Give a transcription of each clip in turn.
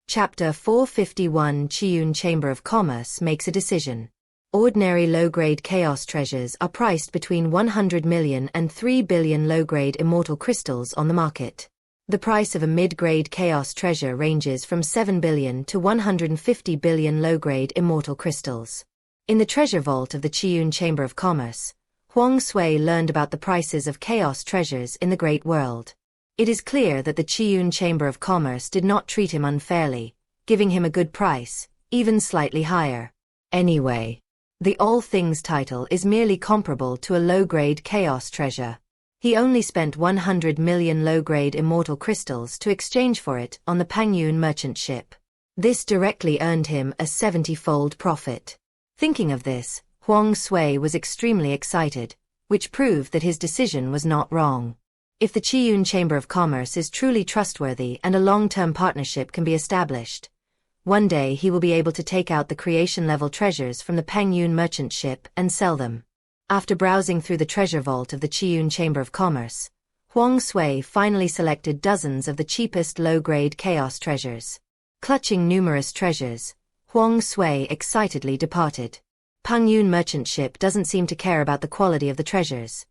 Chapter 451 Xiuxian Chamber of Commerce makes a decision. Ordinary low-grade chaos treasures are priced between 100 million and 3 billion low-grade immortal crystals on the market. The price of a mid-grade chaos treasure ranges from 7 billion to 150 billion low-grade immortal crystals. In the treasure vault of the Xiuxian Chamber of Commerce, Huang Sui learned about the prices of chaos treasures in the Great World. It is clear that the Xiuxian Chamber of Commerce did not treat him unfairly, giving him a good price, even slightly higher. Anyway, the All Things title is merely comparable to a low-grade chaos treasure. He only spent 100 million low-grade immortal crystals to exchange for it on the Pengyun merchant ship. This directly earned him a 70-fold profit. Thinking of this, Huang Sui was extremely excited, which proved that his decision was not wrong. If the Xiuxian Chamber of Commerce is truly trustworthy and a long-term partnership can be established, one day he will be able to take out the creation-level treasures from the Pengyun merchant ship and sell them. After browsing through the treasure vault of the Xiuxian Chamber of Commerce, Huang Sui finally selected dozens of the cheapest low-grade chaos treasures. Clutching numerous treasures, Huang Sui excitedly departed. Pengyun merchant ship doesn't seem to care about the quality of the treasures.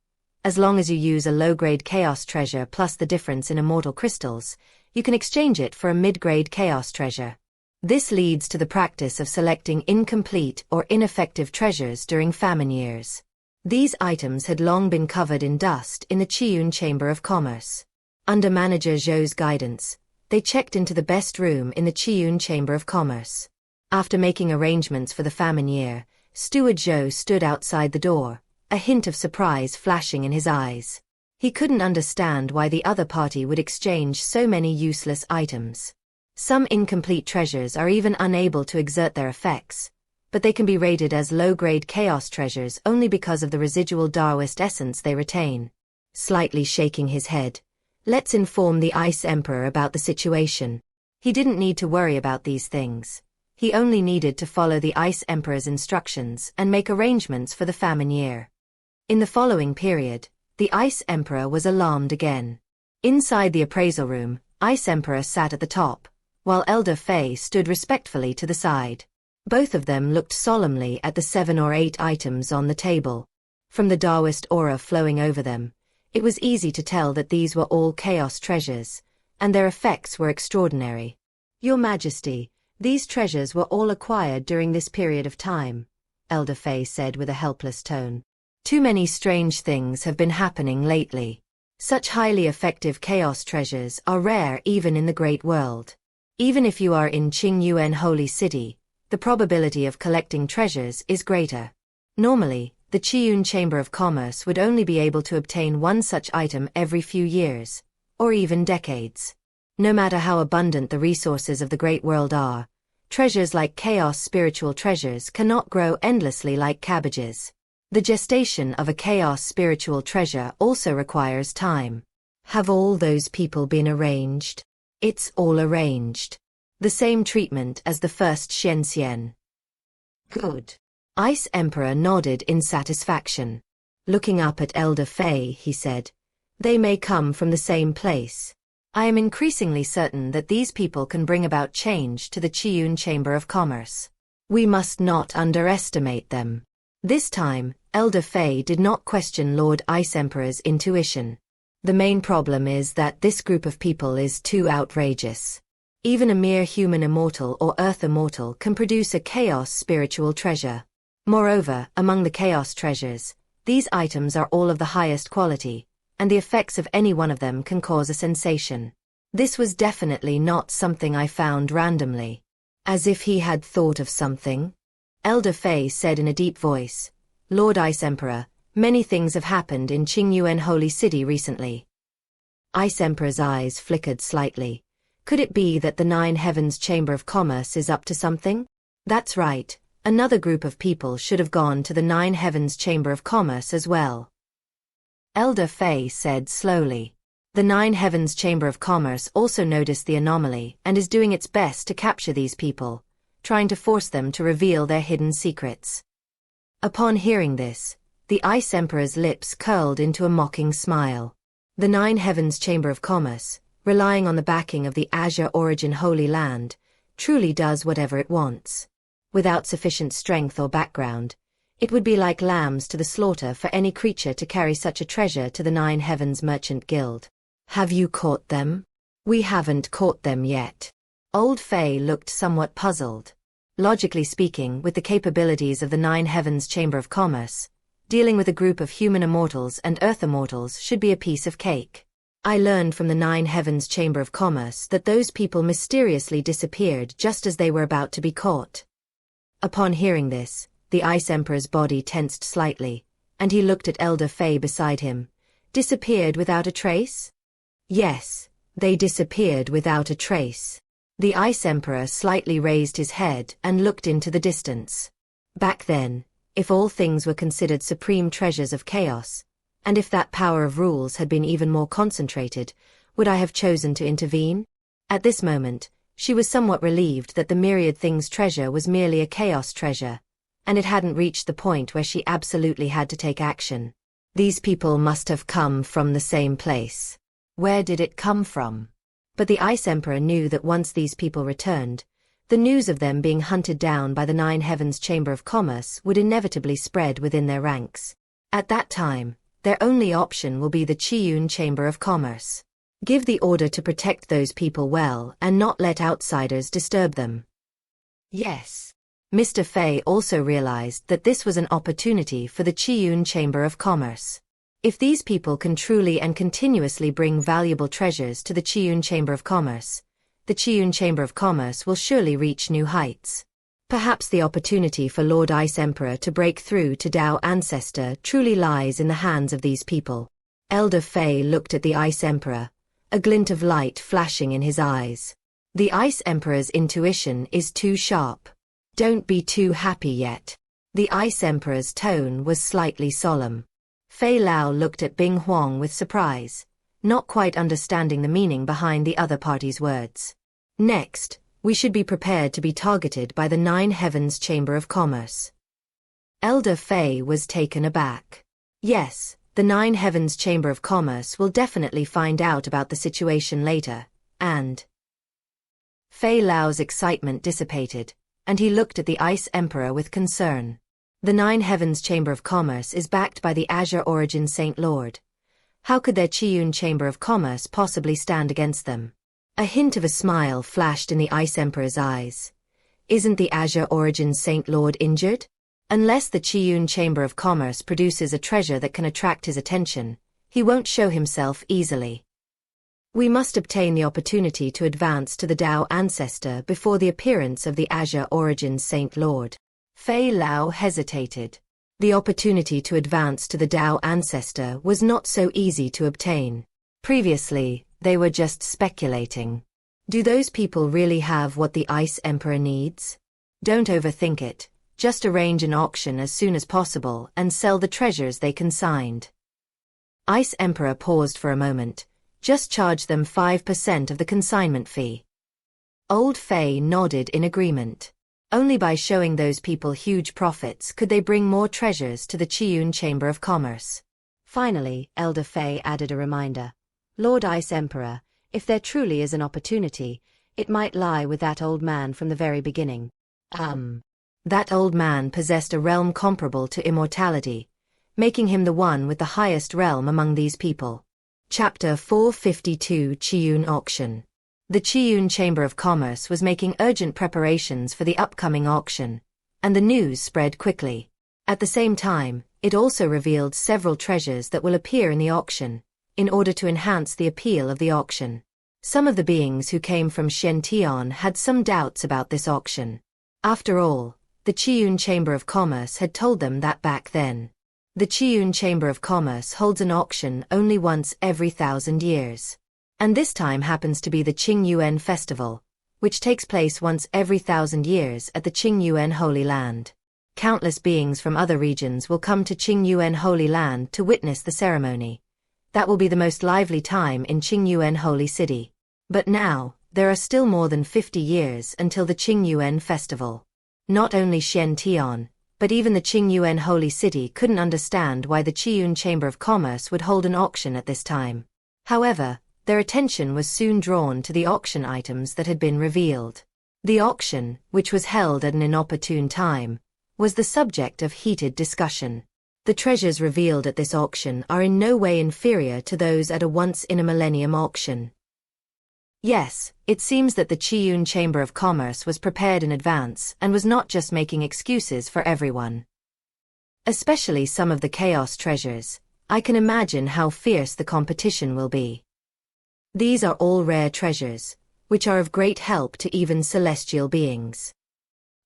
As long as you use a low-grade chaos treasure plus the difference in immortal crystals, you can exchange it for a mid-grade chaos treasure. This leads to the practice of selecting incomplete or ineffective treasures during famine years. These items had long been covered in dust in the Xiuxian Chamber of Commerce. Under manager Zhou's guidance, they checked into the best room in the Xiuxian Chamber of Commerce. After making arrangements for the famine year, Steward Zhou stood outside the door, a hint of surprise flashing in his eyes. He couldn't understand why the other party would exchange so many useless items. Some incomplete treasures are even unable to exert their effects, but they can be rated as low-grade chaos treasures only because of the residual Taoist essence they retain. Slightly shaking his head, let's inform the Ice Emperor about the situation. He didn't need to worry about these things. He only needed to follow the Ice Emperor's instructions and make arrangements for the famine year. In the following period, the Ice Emperor was alarmed again. Inside the appraisal room, Ice Emperor sat at the top, while Elder Fei stood respectfully to the side. Both of them looked solemnly at the 7 or 8 items on the table. From the Taoist aura flowing over them, it was easy to tell that these were all chaos treasures, and their effects were extraordinary. Your Majesty, these treasures were all acquired during this period of time, Elder Fei said with a helpless tone. Too many strange things have been happening lately. Such highly effective chaos treasures are rare even in the Great World. Even if you are in Qingyuan Holy City, the probability of collecting treasures is greater. Normally, the Xiuxian Chamber of Commerce would only be able to obtain one such item every few years, or even decades. No matter how abundant the resources of the Great World are, treasures like chaos spiritual treasures cannot grow endlessly like cabbages. The gestation of a chaos spiritual treasure also requires time. Have all those people been arranged? It's all arranged. The same treatment as the first Xiuxian. Good. Ice Emperor nodded in satisfaction. Looking up at Elder Fei, he said, they may come from the same place. I am increasingly certain that these people can bring about change to the Xiuxian Chamber of Commerce. We must not underestimate them. This time, Elder Fei did not question Lord Ice Emperor's intuition. The main problem is that this group of people is too outrageous. Even a mere human immortal or earth immortal can produce a chaos spiritual treasure. Moreover, among the chaos treasures, these items are all of the highest quality, and the effects of any one of them can cause a sensation. This was definitely not something I found randomly. As if he had thought of something, Elder Fei said in a deep voice, Lord Ice Emperor, many things have happened in Qingyuan Holy City recently. Ice Emperor's eyes flickered slightly. Could it be that the 9 Heavens Chamber of Commerce is up to something? That's right, another group of people should have gone to the 9 Heavens Chamber of Commerce as well. Elder Fei said slowly. The 9 Heavens Chamber of Commerce also noticed the anomaly and is doing its best to capture these people, trying to force them to reveal their hidden secrets. Upon hearing this, the Ice Emperor's lips curled into a mocking smile. The 9 Heavens Chamber of Commerce, relying on the backing of the Azure Origin Holy Land, truly does whatever it wants. Without sufficient strength or background, it would be like lambs to the slaughter for any creature to carry such a treasure to the Nine Heavens Merchant Guild. Have you caught them? We haven't caught them yet. Old Fei looked somewhat puzzled. Logically speaking, with the capabilities of the Nine Heavens Chamber of Commerce, dealing with a group of human immortals and earth immortals should be a piece of cake. I learned from the Nine Heavens Chamber of Commerce that those people mysteriously disappeared just as they were about to be caught. Upon hearing this, the Ice Emperor's body tensed slightly, and he looked at Elder Fei beside him. Disappeared without a trace? Yes, they disappeared without a trace. The Ice Emperor slightly raised his head and looked into the distance. Back then, if all things were considered supreme treasures of chaos, and if that power of rules had been even more concentrated, would I have chosen to intervene? At this moment, she was somewhat relieved that the myriad things treasure was merely a chaos treasure, and it hadn't reached the point where she absolutely had to take action. These people must have come from the same place. Where did it come from? But the Ice Emperor knew that once these people returned, the news of them being hunted down by the Nine Heavens Chamber of Commerce would inevitably spread within their ranks. At that time, their only option will be the Xiuxian Chamber of Commerce. Give the order to protect those people well and not let outsiders disturb them. Yes. Mr. Fei also realized that this was an opportunity for the Xiuxian Chamber of Commerce. If these people can truly and continuously bring valuable treasures to the Xiuxian Chamber of Commerce, the Xiuxian Chamber of Commerce will surely reach new heights. Perhaps the opportunity for Lord Ice Emperor to break through to Tao Ancestor truly lies in the hands of these people. Elder Fei looked at the Ice Emperor, a glint of light flashing in his eyes. The Ice Emperor's intuition is too sharp. Don't be too happy yet. The Ice Emperor's tone was slightly solemn. Fei Lao looked at Bing Huang with surprise, not quite understanding the meaning behind the other party's words. Next, we should be prepared to be targeted by the Nine Heavens Chamber of Commerce. Elder Fei was taken aback. Yes, the Nine Heavens Chamber of Commerce will definitely find out about the situation later, and... Fei Lao's excitement dissipated, and he looked at the Ice Emperor with concern. The Nine Heavens Chamber of Commerce is backed by the Azure Origin Saint Lord. How could their Xiuxian Chamber of Commerce possibly stand against them? A hint of a smile flashed in the Ice Emperor's eyes. Isn't the Azure Origin Saint Lord injured? Unless the Xiuxian Chamber of Commerce produces a treasure that can attract his attention, he won't show himself easily. We must obtain the opportunity to advance to the Tao Ancestor before the appearance of the Azure Origin Saint Lord. Fei Lao hesitated. The opportunity to advance to the Tao Ancestor was not so easy to obtain. Previously, they were just speculating. Do those people really have what the Ice Emperor needs? Don't overthink it. Just arrange an auction as soon as possible and sell the treasures they consigned. Ice Emperor paused for a moment. Just charge them 5% of the consignment fee. Old Fei nodded in agreement. Only by showing those people huge profits could they bring more treasures to the Xiuxian Chamber of Commerce. Finally, Elder Fei added a reminder. Lord Ice Emperor, if there truly is an opportunity, it might lie with that old man from the very beginning. That old man possessed a realm comparable to immortality, making him the one with the highest realm among these people. Chapter 452 Xiuxian Auction. The Xiuxian Chamber of Commerce was making urgent preparations for the upcoming auction, and the news spread quickly. At the same time, it also revealed several treasures that will appear in the auction, in order to enhance the appeal of the auction. Some of the beings who came from Xientian had some doubts about this auction. After all, the Xiuxian Chamber of Commerce had told them that back then. The Xiuxian Chamber of Commerce holds an auction only once every 1,000 years. And this time happens to be the Qingyuan Festival, which takes place once every 1,000 years at the Qingyuan Holy Land. Countless beings from other regions will come to Qingyuan Holy Land to witness the ceremony. That will be the most lively time in Qingyuan Holy City. But now, there are still more than 50 years until the Qingyuan Festival. Not only Xientian, but even the Qingyuan Holy City couldn't understand why the Xiuxian Chamber of Commerce would hold an auction at this time. However, their attention was soon drawn to the auction items that had been revealed. The auction, which was held at an inopportune time, was the subject of heated discussion. The treasures revealed at this auction are in no way inferior to those at a once-in-a-millennium auction. Yes, it seems that the Xiuxian Chamber of Commerce was prepared in advance and was not just making excuses for everyone. Especially some of the chaos treasures. I can imagine how fierce the competition will be. These are all rare treasures, which are of great help to even celestial beings.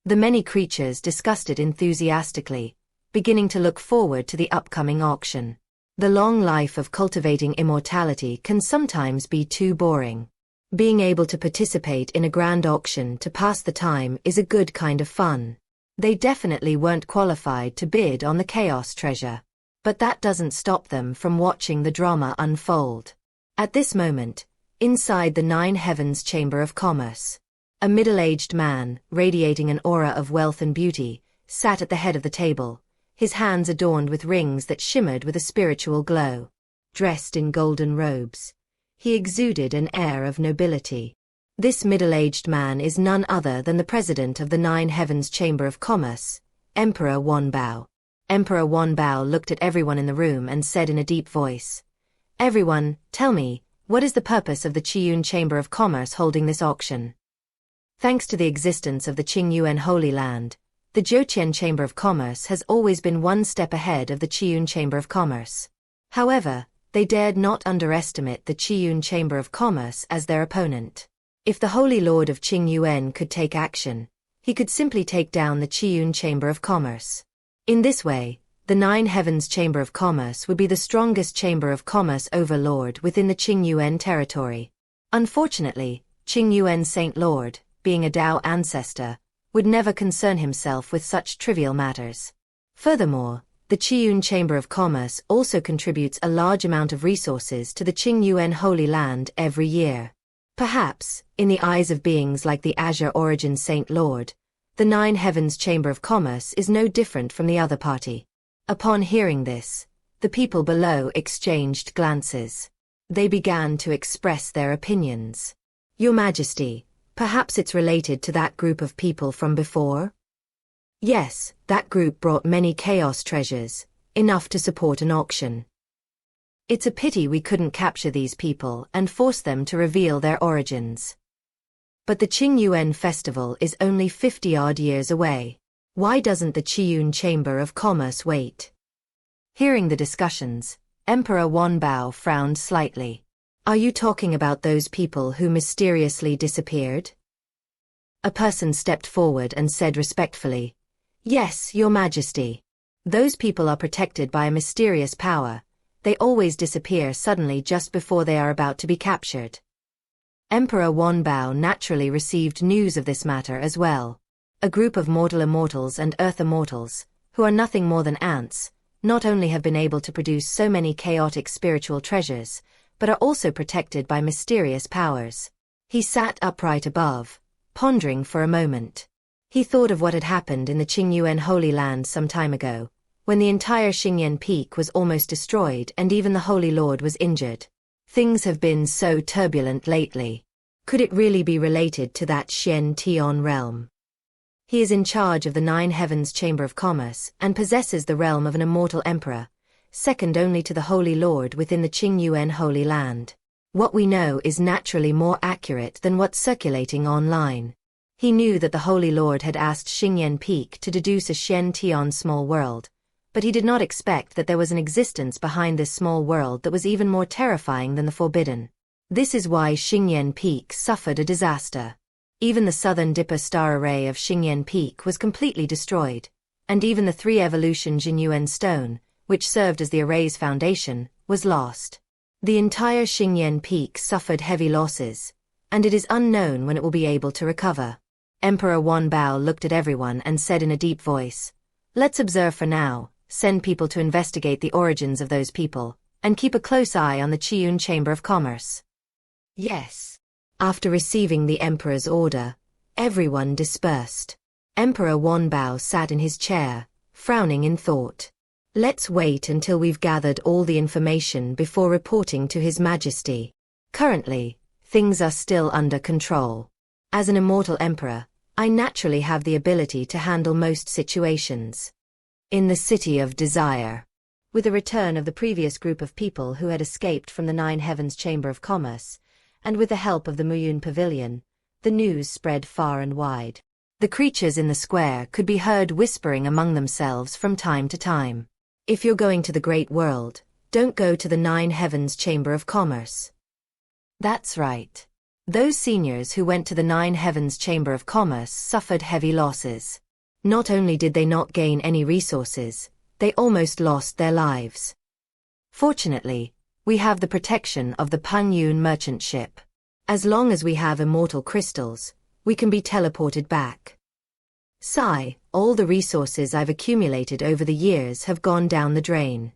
The many creatures discussed it enthusiastically, beginning to look forward to the upcoming auction. The long life of cultivating immortality can sometimes be too boring. Being able to participate in a grand auction to pass the time is a good kind of fun. They definitely weren't qualified to bid on the chaos treasure. But that doesn't stop them from watching the drama unfold. At this moment, inside the Nine Heavens Chamber of Commerce, a middle-aged man, radiating an aura of wealth and beauty, sat at the head of the table, his hands adorned with rings that shimmered with a spiritual glow. Dressed in golden robes, he exuded an air of nobility. This middle-aged man is none other than the president of the Nine Heavens Chamber of Commerce, Emperor Wanbao. Emperor Wanbao looked at everyone in the room and said in a deep voice, "Everyone, tell me, what is the purpose of the Xiuxian Chamber of Commerce holding this auction?" Thanks to the existence of the Qingyuan Holy Land, the Zhouqian Chamber of Commerce has always been one step ahead of the Xiuxian Chamber of Commerce. However, they dared not underestimate the Xiuxian Chamber of Commerce as their opponent. If the Holy Lord of Qingyuan could take action, he could simply take down the Xiuxian Chamber of Commerce. In this way, the Nine Heavens Chamber of Commerce would be the strongest Chamber of Commerce overlord within the Qingyuan territory. Unfortunately, Qingyuan's Saint Lord, being a Dao ancestor, would never concern himself with such trivial matters. Furthermore, the Xiuxian Chamber of Commerce also contributes a large amount of resources to the Qingyuan Holy Land every year. Perhaps, in the eyes of beings like the Azure Origin Saint Lord, the Nine Heavens Chamber of Commerce is no different from the other party. Upon hearing this, the people below exchanged glances. They began to express their opinions. "Your Majesty, perhaps it's related to that group of people from before?" "Yes, that group brought many chaos treasures, enough to support an auction. It's a pity we couldn't capture these people and force them to reveal their origins. But the Qingyuan festival is only 50-odd years away. Why doesn't the Xiuxian Chamber of Commerce wait?" Hearing the discussions, Emperor Wanbao frowned slightly. "Are you talking about those people who mysteriously disappeared?" A person stepped forward and said respectfully, "Yes, Your Majesty. Those people are protected by a mysterious power. They always disappear suddenly just before they are about to be captured." Emperor Wanbao naturally received news of this matter as well. A group of mortal immortals and earth immortals, who are nothing more than ants, not only have been able to produce so many chaotic spiritual treasures, but are also protected by mysterious powers. He sat upright above, pondering for a moment. He thought of what had happened in the Qingyuan Holy Land some time ago, when the entire Xingyan Peak was almost destroyed and even the Holy Lord was injured. Things have been so turbulent lately. Could it really be related to that Shen Tian realm? He is in charge of the Nine Heavens Chamber of Commerce and possesses the realm of an immortal emperor, second only to the Holy Lord within the Qingyuan Holy Land. What we know is naturally more accurate than what's circulating online. He knew that the Holy Lord had asked Xingyan Peak to deduce a Shen Tian small world, but he did not expect that there was an existence behind this small world that was even more terrifying than the forbidden. This is why Xingyan Peak suffered a disaster. Even the southern Dipper star array of Xingyan Peak was completely destroyed, and even the 3-evolution Jinyuan stone, which served as the array's foundation, was lost. The entire Xingyan Peak suffered heavy losses, and it is unknown when it will be able to recover. Emperor Wanbao looked at everyone and said in a deep voice, "Let's observe for now. Send people to investigate the origins of those people, and keep a close eye on the Xiuxian Chamber of Commerce." "Yes." After receiving the Emperor's order, everyone dispersed. Emperor Wanbao sat in his chair, frowning in thought. "Let's wait until we've gathered all the information before reporting to His Majesty. Currently, things are still under control." As an immortal emperor, I naturally have the ability to handle most situations. In the City of Desire. With the return of the previous group of people who had escaped from the Nine Heavens Chamber of Commerce, and with the help of the Pengyun Pavilion, the news spread far and wide. The creatures in the square could be heard whispering among themselves from time to time. If you're going to the great world, don't go to the Nine Heavens Chamber of Commerce. That's right. Those seniors who went to the Nine Heavens Chamber of Commerce suffered heavy losses. Not only did they not gain any resources, they almost lost their lives. Fortunately, we have the protection of the Pengyun merchant ship. As long as we have immortal crystals, we can be teleported back. Sigh, all the resources I've accumulated over the years have gone down the drain.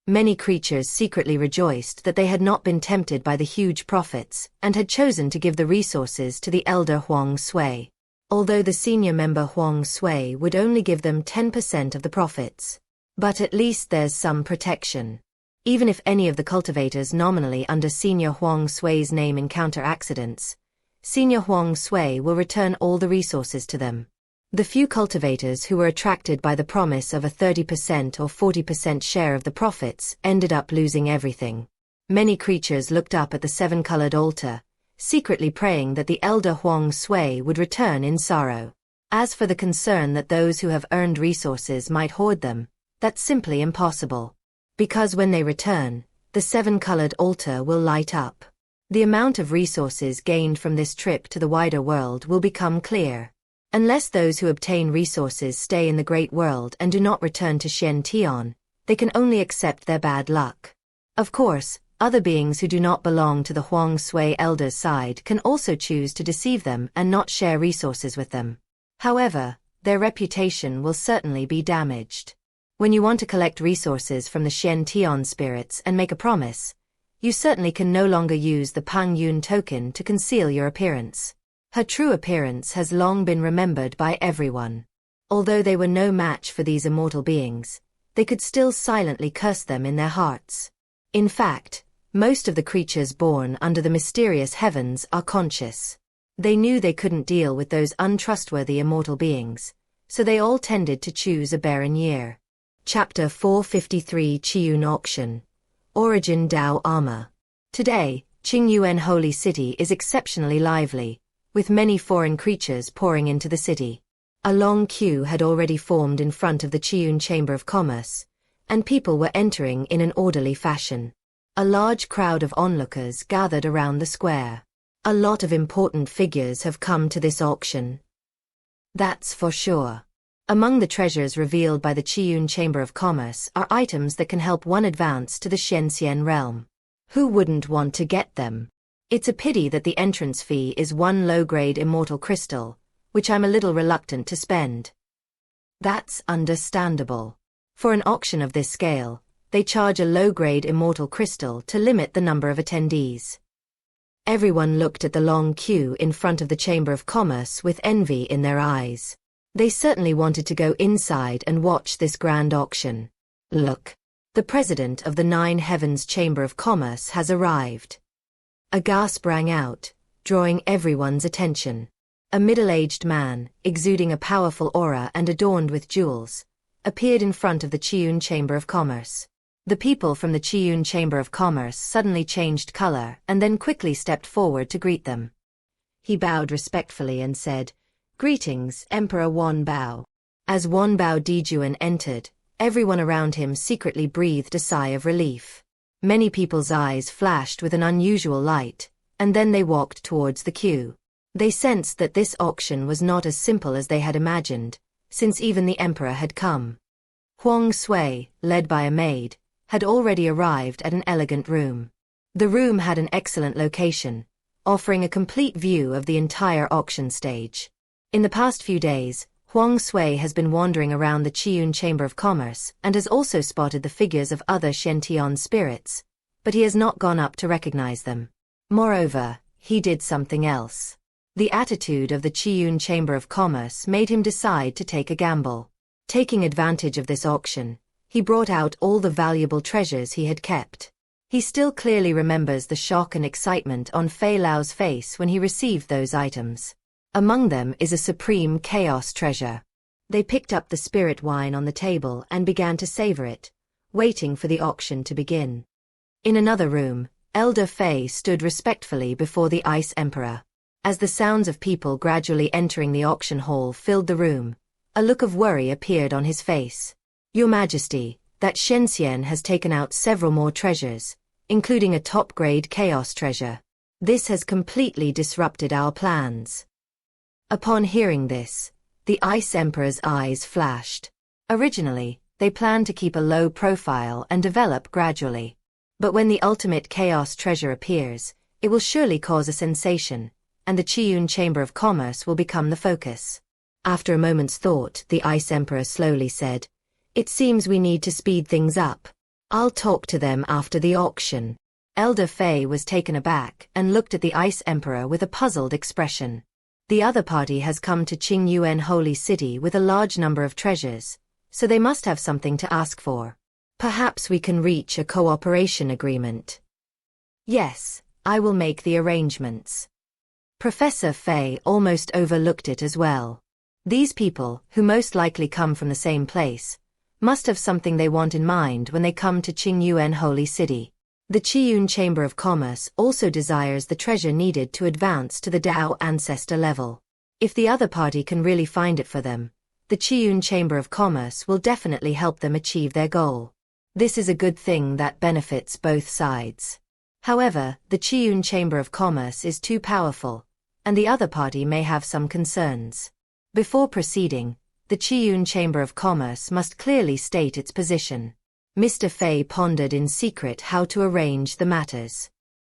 Many creatures secretly rejoiced that they had not been tempted by the huge profits and had chosen to give the resources to the elder Huang Sui. Although the senior member Huang Sui would only give them 10% of the profits. But at least there's some protection. Even if any of the cultivators nominally under Senior Huang Sui's name encounter accidents, Senior Huang Sui will return all the resources to them. The few cultivators who were attracted by the promise of a 30% or 40% share of the profits ended up losing everything. Many creatures looked up at the seven-colored altar, secretly praying that the elder Huang Sui would return in sorrow. As for the concern that those who have earned resources might hoard them, that's simply impossible. Because when they return, the seven-colored altar will light up. The amount of resources gained from this trip to the wider world will become clear. Unless those who obtain resources stay in the great world and do not return to Xiuxian, they can only accept their bad luck. Of course, other beings who do not belong to the Huang Sui elder's side can also choose to deceive them and not share resources with them. However, their reputation will certainly be damaged. When you want to collect resources from the Xiuxian spirits and make a promise, you certainly can no longer use the Pengyun Token to conceal your appearance. Her true appearance has long been remembered by everyone. Although they were no match for these immortal beings, they could still silently curse them in their hearts. In fact, most of the creatures born under the mysterious heavens are conscious. They knew they couldn't deal with those untrustworthy immortal beings, so they all tended to choose a barren year. Chapter 453 Qiun Auction. Origin Dao Armor. Today, Qingyuan Holy City is exceptionally lively, with many foreign creatures pouring into the city. A long queue had already formed in front of the Qiun Chamber of Commerce, and people were entering in an orderly fashion. A large crowd of onlookers gathered around the square. A lot of important figures have come to this auction. That's for sure. Among the treasures revealed by the Qiun Chamber of Commerce are items that can help one advance to the Xiuxian realm. Who wouldn't want to get them? It's a pity that the entrance fee is one low-grade immortal crystal, which I'm a little reluctant to spend. That's understandable. For an auction of this scale, they charge a low-grade immortal crystal to limit the number of attendees. Everyone looked at the long queue in front of the Chamber of Commerce with envy in their eyes. They certainly wanted to go inside and watch this grand auction. Look! The president of the Nine Heavens Chamber of Commerce has arrived. A gasp rang out, drawing everyone's attention. A middle-aged man, exuding a powerful aura and adorned with jewels, appeared in front of the Qiun Chamber of Commerce. The people from the Qiun Chamber of Commerce suddenly changed color and then quickly stepped forward to greet them. He bowed respectfully and said, "Greetings, Emperor Wan Bao." As Wan Bao Dijuan entered, everyone around him secretly breathed a sigh of relief. Many people's eyes flashed with an unusual light, and then they walked towards the queue. They sensed that this auction was not as simple as they had imagined, since even the emperor had come. Huang Sui, led by a maid, had already arrived at an elegant room. The room had an excellent location, offering a complete view of the entire auction stage. In the past few days, Huang Sui has been wandering around the Qiun Chamber of Commerce and has also spotted the figures of other Xiuxian spirits, but he has not gone up to recognize them. Moreover, he did something else. The attitude of the Qiun Chamber of Commerce made him decide to take a gamble. Taking advantage of this auction, he brought out all the valuable treasures he had kept. He still clearly remembers the shock and excitement on Fei Lao's face when he received those items. Among them is a supreme chaos treasure. They picked up the spirit wine on the table and began to savor it, waiting for the auction to begin. In another room, Elder Fei stood respectfully before the Ice Emperor. As the sounds of people gradually entering the auction hall filled the room, a look of worry appeared on his face. Your Majesty, that Xiuxian has taken out several more treasures, including a top-grade chaos treasure. This has completely disrupted our plans. Upon hearing this, the Ice Emperor's eyes flashed. Originally, they planned to keep a low profile and develop gradually. But when the ultimate chaos treasure appears, it will surely cause a sensation, and the Qiun Chamber of Commerce will become the focus. After a moment's thought, the Ice Emperor slowly said, "It seems we need to speed things up. I'll talk to them after the auction." Elder Fei was taken aback and looked at the Ice Emperor with a puzzled expression. The other party has come to Qingyuan Holy City with a large number of treasures, so they must have something to ask for. Perhaps we can reach a cooperation agreement. Yes, I will make the arrangements. Professor Fei almost overlooked it as well. These people, who most likely come from the same place, must have something they want in mind when they come to Qingyuan Holy City. The Qiun Chamber of Commerce also desires the treasure needed to advance to the Dao ancestor level. If the other party can really find it for them, the Qiun Chamber of Commerce will definitely help them achieve their goal. This is a good thing that benefits both sides. However, the Qiun Chamber of Commerce is too powerful, and the other party may have some concerns. Before proceeding, the Qiun Chamber of Commerce must clearly state its position. Mr. Fei pondered in secret how to arrange the matters.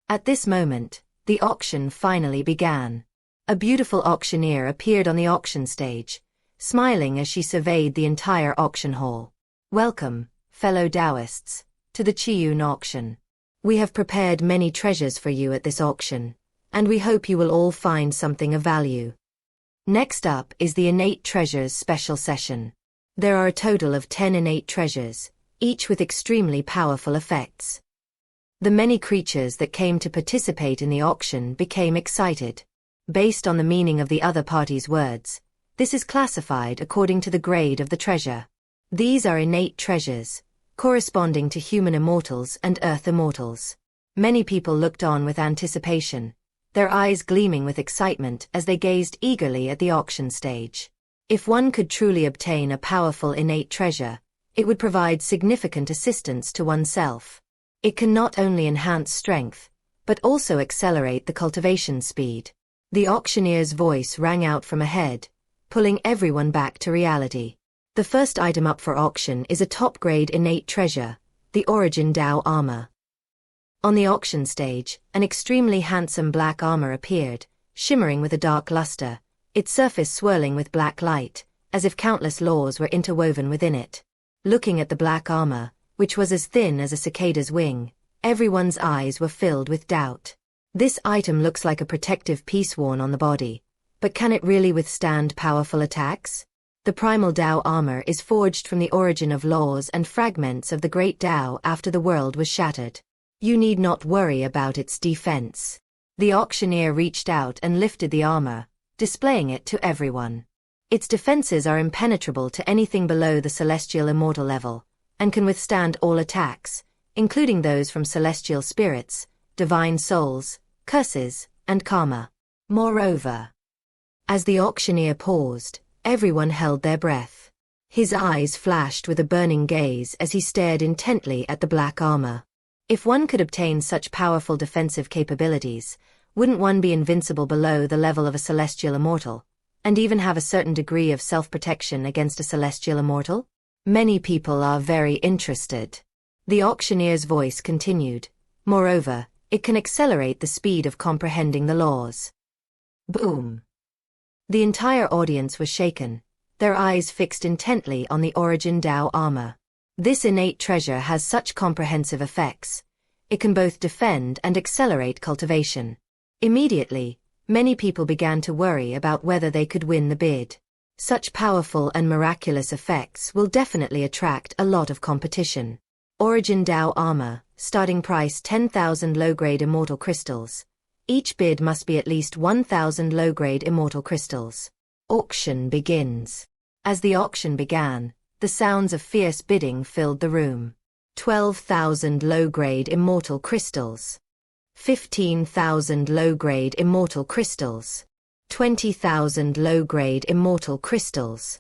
At this moment, the auction finally began. A beautiful auctioneer appeared on the auction stage, smiling as she surveyed the entire auction hall. "Welcome, fellow Taoists, to the Qiun auction. We have prepared many treasures for you at this auction, and we hope you will all find something of value." Next up is the Innate Treasures special session. There are a total of 10 innate treasures, each with extremely powerful effects. The many creatures that came to participate in the auction became excited. Based on the meaning of the other party's words, this is classified according to the grade of the treasure. These are innate treasures, corresponding to human immortals and earth immortals. Many people looked on with anticipation, their eyes gleaming with excitement as they gazed eagerly at the auction stage. If one could truly obtain a powerful innate treasure, it would provide significant assistance to oneself. It can not only enhance strength, but also accelerate the cultivation speed. The auctioneer's voice rang out from ahead, pulling everyone back to reality. The first item up for auction is a top-grade innate treasure, the Origin Dao armor. On the auction stage, an extremely handsome black armor appeared, shimmering with a dark luster, its surface swirling with black light, as if countless laws were interwoven within it. Looking at the black armor, which was as thin as a cicada's wing, everyone's eyes were filled with doubt. This item looks like a protective piece worn on the body, but can it really withstand powerful attacks? The primal Dao armor is forged from the origin of laws and fragments of the great Dao after the world was shattered. You need not worry about its defense. The auctioneer reached out and lifted the armor, displaying it to everyone. Its defenses are impenetrable to anything below the celestial immortal level, and can withstand all attacks, including those from celestial spirits, divine souls, curses, and karma. Moreover, as the auctioneer paused, everyone held their breath. His eyes flashed with a burning gaze as he stared intently at the black armor. If one could obtain such powerful defensive capabilities, wouldn't one be invincible below the level of a celestial immortal, and even have a certain degree of self-protection against a celestial immortal? Many people are very interested. The auctioneer's voice continued. Moreover, it can accelerate the speed of comprehending the laws. Boom! The entire audience was shaken, their eyes fixed intently on the Origin Dao armor. This innate treasure has such comprehensive effects. It can both defend and accelerate cultivation. Immediately, many people began to worry about whether they could win the bid. Such powerful and miraculous effects will definitely attract a lot of competition. Origin Dao armor, Starting price 10,000 low-grade immortal crystals. Each bid must be at least 1,000 low-grade immortal crystals. Auction begins. As the auction began, the sounds of fierce bidding filled the room. 12,000 low-grade immortal crystals. 15,000 low-grade immortal crystals. 20,000 low-grade immortal crystals.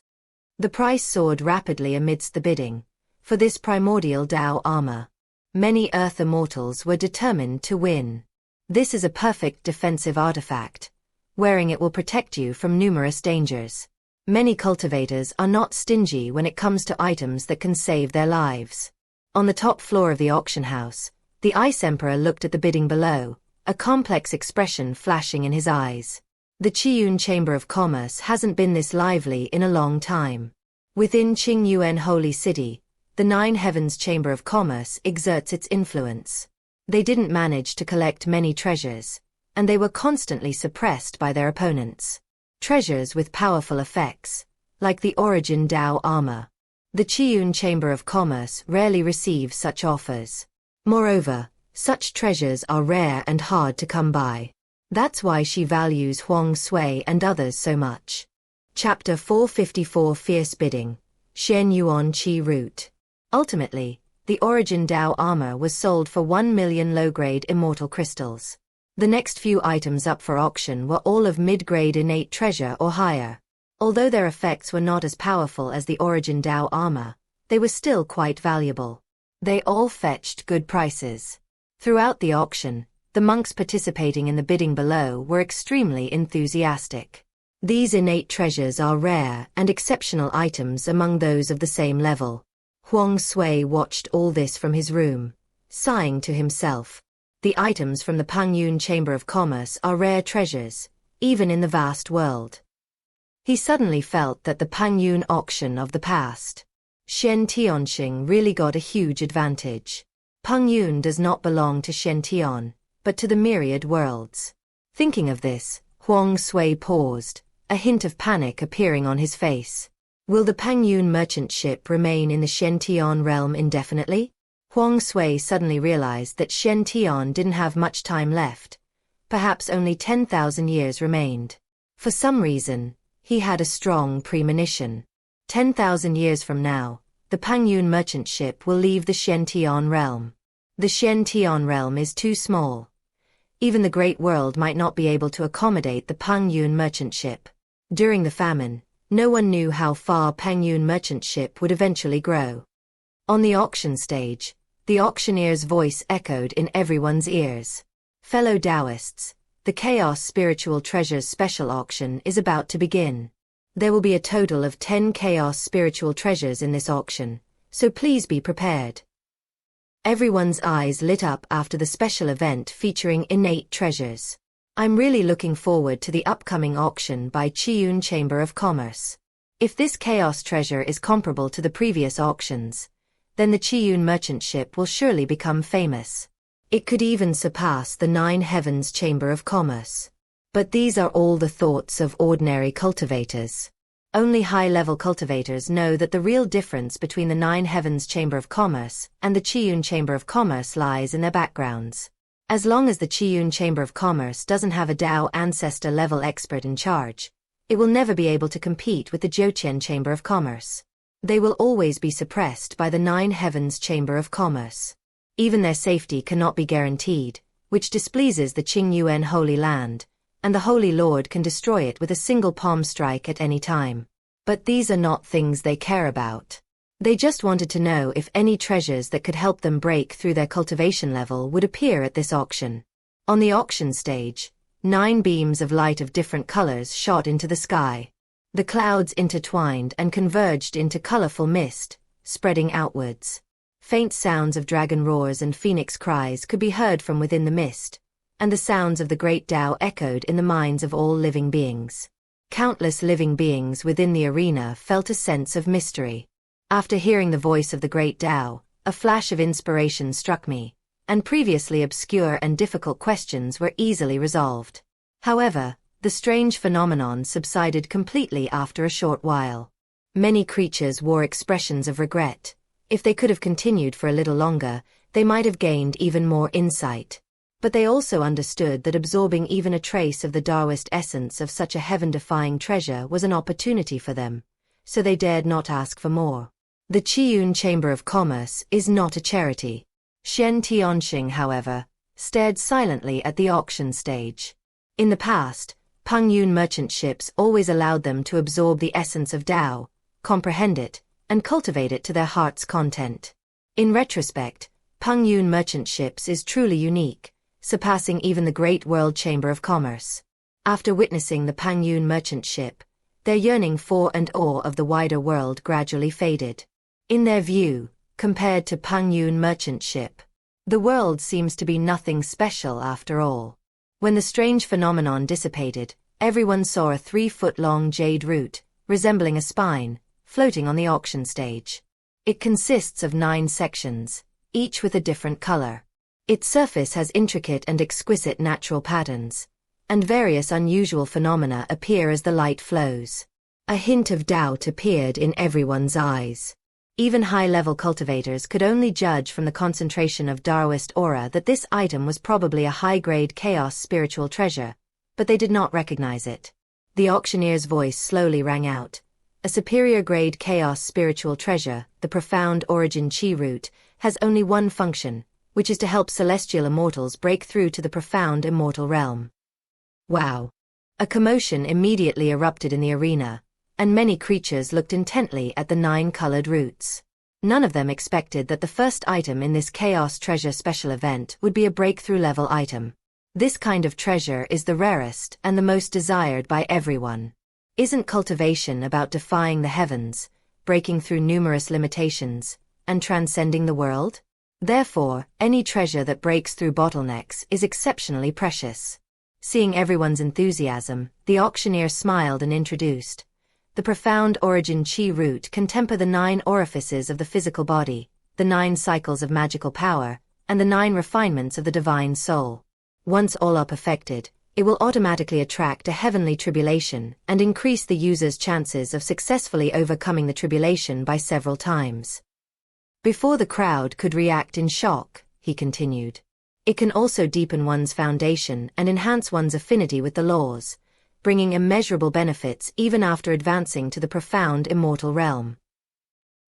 The price soared rapidly amidst the bidding. For this primordial Dao armor, many Earth immortals were determined to win. This is a perfect defensive artifact. Wearing it will protect you from numerous dangers. Many cultivators are not stingy when it comes to items that can save their lives. On the top floor of the auction house, the Ice Emperor looked at the bidding below, a complex expression flashing in his eyes. The Xiuxian Chamber of Commerce hasn't been this lively in a long time. Within Qingyuan Holy City, the Nine Heavens Chamber of Commerce exerts its influence. They didn't manage to collect many treasures, and they were constantly suppressed by their opponents. Treasures with powerful effects, like the Origin Dao armor. The Xiuxian Chamber of Commerce rarely receives such offers. Moreover, such treasures are rare and hard to come by. That's why she values Huang Sui and others so much. Chapter 454 Fierce Bidding. Shen Yuan Qi Root. Ultimately, the Origin Dao armor was sold for 1 million low-grade immortal crystals. The next few items up for auction were all of mid-grade innate treasure or higher. Although their effects were not as powerful as the Origin Dao armor, they were still quite valuable. They all fetched good prices. Throughout the auction, the monks participating in the bidding below were extremely enthusiastic. These innate treasures are rare and exceptional items among those of the same level. Huang Sui watched all this from his room, sighing to himself. The items from the Pengyun Chamber of Commerce are rare treasures, even in the vast world. He suddenly felt that the Pengyun auction of the past, Shen Tianxing really got a huge advantage. Pengyun does not belong to Shen Tian, but to the myriad worlds. Thinking of this, Huang Sui paused, a hint of panic appearing on his face. Will the Pengyun merchant ship remain in the Shen Tian realm indefinitely? Huang Sui suddenly realized that Shen Tian didn't have much time left. Perhaps only 10,000 years remained. For some reason, he had a strong premonition. 10,000 years from now, the Pengyun merchant ship will leave the Shen Tian realm. The Shen Tian realm is too small. Even the Great World might not be able to accommodate the Pengyun merchant ship. During the famine, no one knew how far Pengyun merchant ship would eventually grow. On the auction stage, the auctioneer's voice echoed in everyone's ears. Fellow Taoists, the Chaos Spiritual Treasures Special Auction is about to begin. There will be a total of 10 Chaos Spiritual Treasures in this auction, so please be prepared. Everyone's eyes lit up after the special event featuring innate treasures. I'm really looking forward to the upcoming auction by Xiuxian Chamber of Commerce. If this Chaos treasure is comparable to the previous auctions, then the Xiuxian merchant ship will surely become famous. It could even surpass the Nine Heavens Chamber of Commerce. But these are all the thoughts of ordinary cultivators. Only high-level cultivators know that the real difference between the Nine Heavens Chamber of Commerce and the Xiuxian Chamber of Commerce lies in their backgrounds. As long as the Xiuxian Chamber of Commerce doesn't have a Dao ancestor-level expert in charge, it will never be able to compete with the Zhouqian Chamber of Commerce. They will always be suppressed by the Nine Heavens Chamber of Commerce. Even their safety cannot be guaranteed, which displeases the Qingyuan Holy Land, and the Holy Lord can destroy it with a single palm strike at any time. But these are not things they care about. They just wanted to know if any treasures that could help them break through their cultivation level would appear at this auction. On the auction stage, 9 beams of light of different colors shot into the sky. The clouds intertwined and converged into colorful mist, spreading outwards. Faint sounds of dragon roars and phoenix cries could be heard from within the mist, and the sounds of the great Tao echoed in the minds of all living beings. Countless living beings within the arena felt a sense of mystery. After hearing the voice of the great Tao, a flash of inspiration struck me, and previously obscure and difficult questions were easily resolved. However, the strange phenomenon subsided completely after a short while. Many creatures wore expressions of regret. If they could have continued for a little longer, they might have gained even more insight. But they also understood that absorbing even a trace of the Taoist essence of such a heaven-defying treasure was an opportunity for them, so they dared not ask for more. The Qiun Chamber of Commerce is not a charity. Shen Tianxing, however, stared silently at the auction stage. In the past, Pengyun merchant ships always allowed them to absorb the essence of Tao, comprehend it, and cultivate it to their heart's content. In retrospect, Pengyun merchant ships is truly unique, surpassing even the Great World Chamber of Commerce. After witnessing the Pengyun merchant ship, their yearning for and awe of the wider world gradually faded. In their view, compared to Pengyun merchant ship, the world seems to be nothing special after all. When the strange phenomenon dissipated, everyone saw a 3-foot-long jade root, resembling a spine, floating on the auction stage. It consists of 9 sections, each with a different color. Its surface has intricate and exquisite natural patterns, and various unusual phenomena appear as the light flows. A hint of doubt appeared in everyone's eyes. Even high-level cultivators could only judge from the concentration of Taoist aura that this item was probably a high-grade chaos spiritual treasure, but they did not recognize it. The auctioneer's voice slowly rang out. A superior-grade chaos spiritual treasure, the profound origin Qi root, has only one function, which is to help celestial immortals break through to the profound immortal realm. Wow! A commotion immediately erupted in the arena, and many creatures looked intently at the 9-colored roots. None of them expected that the first item in this Chaos Treasure special event would be a breakthrough-level item. This kind of treasure is the rarest and the most desired by everyone. Isn't cultivation about defying the heavens, breaking through numerous limitations, and transcending the world? Therefore, any treasure that breaks through bottlenecks is exceptionally precious. Seeing everyone's enthusiasm, the auctioneer smiled and introduced. The profound origin Qi root can temper the 9 orifices of the physical body, the 9 cycles of magical power, and the 9 refinements of the divine soul. Once all are perfected, it will automatically attract a heavenly tribulation and increase the user's chances of successfully overcoming the tribulation by several times. Before the crowd could react in shock, he continued. It can also deepen one's foundation and enhance one's affinity with the laws, bringing immeasurable benefits even after advancing to the profound immortal realm.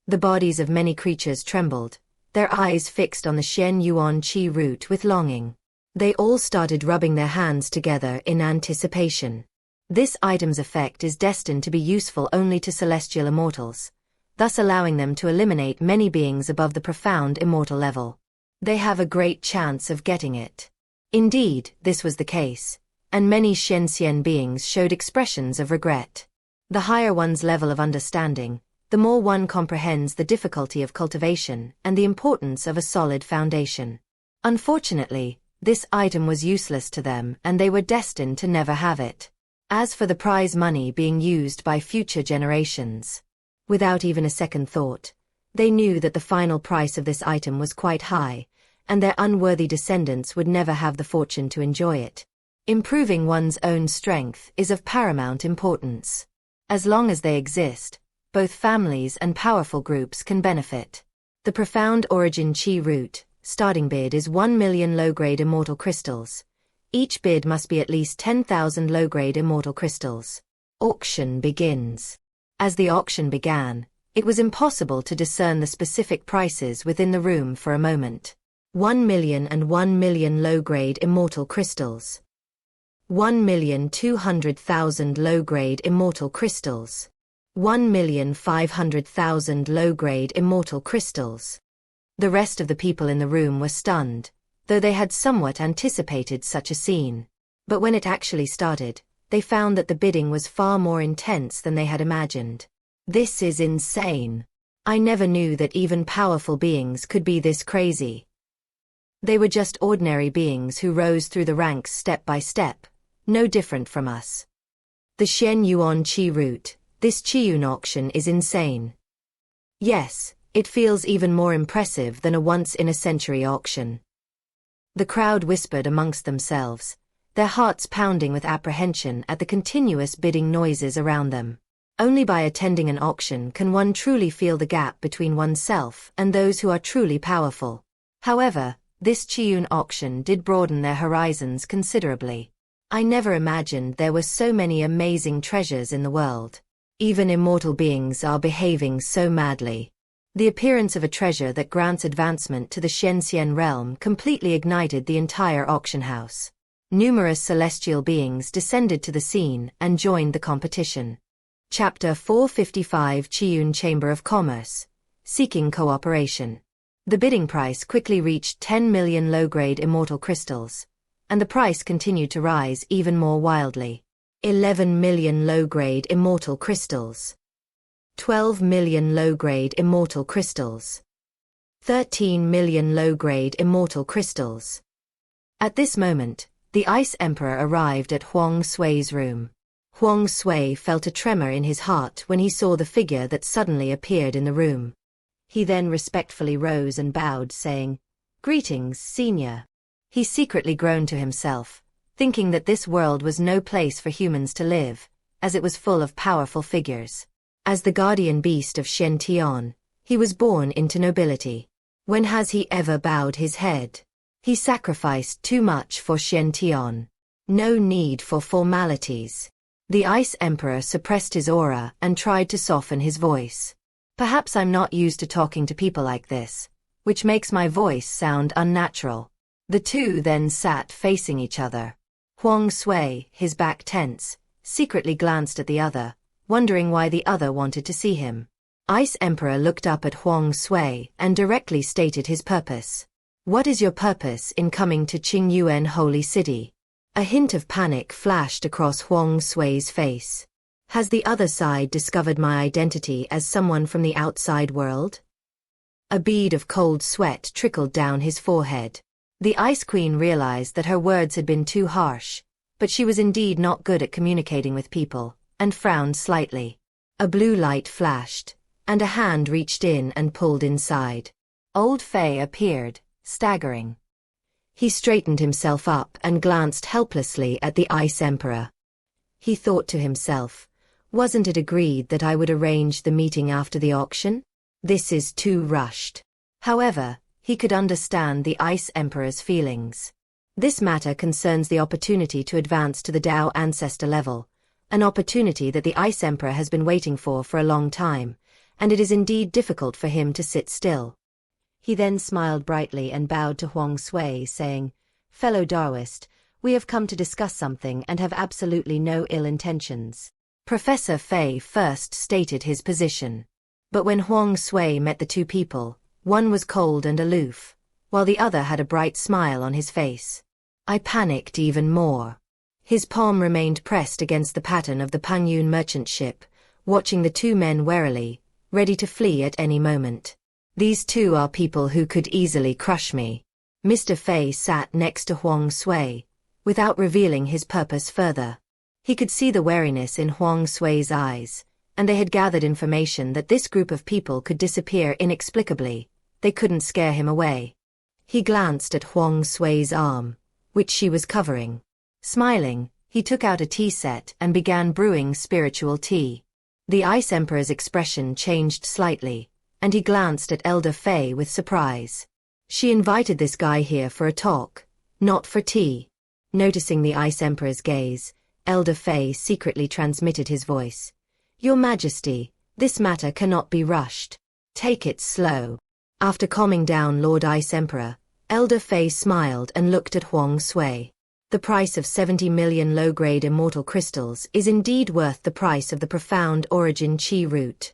The bodies of many creatures trembled, their eyes fixed on the Shen Yuan Qi root with longing. They all started rubbing their hands together in anticipation. This item's effect is destined to be useful only to celestial immortals, thus allowing them to eliminate many beings above the profound immortal level. They have a great chance of getting it. Indeed, this was the case, and many Xiuxian beings showed expressions of regret. The higher one's level of understanding, the more one comprehends the difficulty of cultivation and the importance of a solid foundation. Unfortunately, this item was useless to them and they were destined to never have it. As for the prize money being used by future generations, without even a second thought, they knew that the final price of this item was quite high, and their unworthy descendants would never have the fortune to enjoy it. Improving one's own strength is of paramount importance. As long as they exist, both families and powerful groups can benefit. The profound origin Qi root, starting bid is 1 million low-grade immortal crystals. Each bid must be at least 10,000 low-grade immortal crystals. Auction begins. As the auction began, it was impossible to discern the specific prices within the room for a moment. 1 million and 1 million low-grade immortal crystals. 1,200,000 low-grade immortal crystals. 1,500,000 low-grade immortal crystals. The rest of the people in the room were stunned, though they had somewhat anticipated such a scene. But when it actually started, they found that the bidding was far more intense than they had imagined. This is insane. I never knew that even powerful beings could be this crazy. They were just ordinary beings who rose through the ranks step by step, no different from us. The Shen Yuan Qi root, this Qiyun auction is insane. Yes, it feels even more impressive than a once-in-a-century auction. The crowd whispered amongst themselves, their hearts pounding with apprehension at the continuous bidding noises around them. Only by attending an auction can one truly feel the gap between oneself and those who are truly powerful. However, this Qiun auction did broaden their horizons considerably. I never imagined there were so many amazing treasures in the world. Even immortal beings are behaving so madly. The appearance of a treasure that grants advancement to the Xiuxian realm completely ignited the entire auction house. Numerous celestial beings descended to the scene and joined the competition. Chapter 455 Qiun Chamber of Commerce. Seeking cooperation. The bidding price quickly reached 10 million low-grade immortal crystals, and the price continued to rise even more wildly. 11 million low-grade immortal crystals. 12 million low-grade immortal crystals. 13 million low-grade immortal crystals. At this moment, the Ice Emperor arrived at Huang Sui's room. Huang Sui felt a tremor in his heart when he saw the figure that suddenly appeared in the room. He then respectfully rose and bowed, saying, "Greetings, Senior." He secretly groaned to himself, thinking that this world was no place for humans to live, as it was full of powerful figures. As the guardian beast of Shen Tian, he was born into nobility. When has he ever bowed his head? He sacrificed too much for Shen Tian. No need for formalities. The Ice Emperor suppressed his aura and tried to soften his voice. Perhaps I'm not used to talking to people like this, which makes my voice sound unnatural. The two then sat facing each other. Huang Sui, his back tense, secretly glanced at the other, wondering why the other wanted to see him. Ice Emperor looked up at Huang Sui and directly stated his purpose. "What is your purpose in coming to Qingyuan Holy City?" A hint of panic flashed across Huang Sui's face. Has the other side discovered my identity as someone from the outside world? A bead of cold sweat trickled down his forehead. The Ice Queen realized that her words had been too harsh, but she was indeed not good at communicating with people, and frowned slightly. A blue light flashed, and a hand reached in and pulled inside. Old Fei appeared, staggering. He straightened himself up and glanced helplessly at the Ice Emperor. He thought to himself, wasn't it agreed that I would arrange the meeting after the auction? This is too rushed. However, he could understand the Ice Emperor's feelings. This matter concerns the opportunity to advance to the Dao Ancestor level, an opportunity that the Ice Emperor has been waiting for a long time, and it is indeed difficult for him to sit still. He then smiled brightly and bowed to Huang Sui, saying, "Fellow Daoist, we have come to discuss something and have absolutely no ill intentions." Professor Fei first stated his position. But when Huang Sui met the two people, one was cold and aloof, while the other had a bright smile on his face. I panicked even more. His palm remained pressed against the pattern of the Pengyun merchant ship, watching the two men warily, ready to flee at any moment. These two are people who could easily crush me. Mr. Fei sat next to Huang Sui, without revealing his purpose further. He could see the wariness in Huang Sui's eyes, and they had gathered information that this group of people could disappear inexplicably. They couldn't scare him away. He glanced at Huang Sui's arm, which she was covering. Smiling, he took out a tea set and began brewing spiritual tea. The Ice Emperor's expression changed slightly, and he glanced at Elder Fei with surprise. She invited this guy here for a talk, not for tea. Noticing the Ice Emperor's gaze, Elder Fei secretly transmitted his voice. "Your Majesty, this matter cannot be rushed. Take it slow." After calming down Lord Ice Emperor, Elder Fei smiled and looked at Huang Sui. The price of 70 million low-grade immortal crystals is indeed worth the price of the profound origin qi root.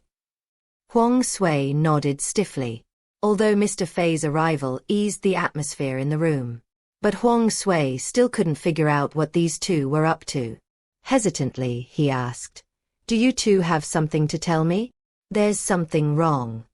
Huang Sui nodded stiffly. Although Mr. Fei's arrival eased the atmosphere in the room, but Huang Sui still couldn't figure out what these two were up to. Hesitantly, he asked, "Do you two have something to tell me?" "There's something wrong."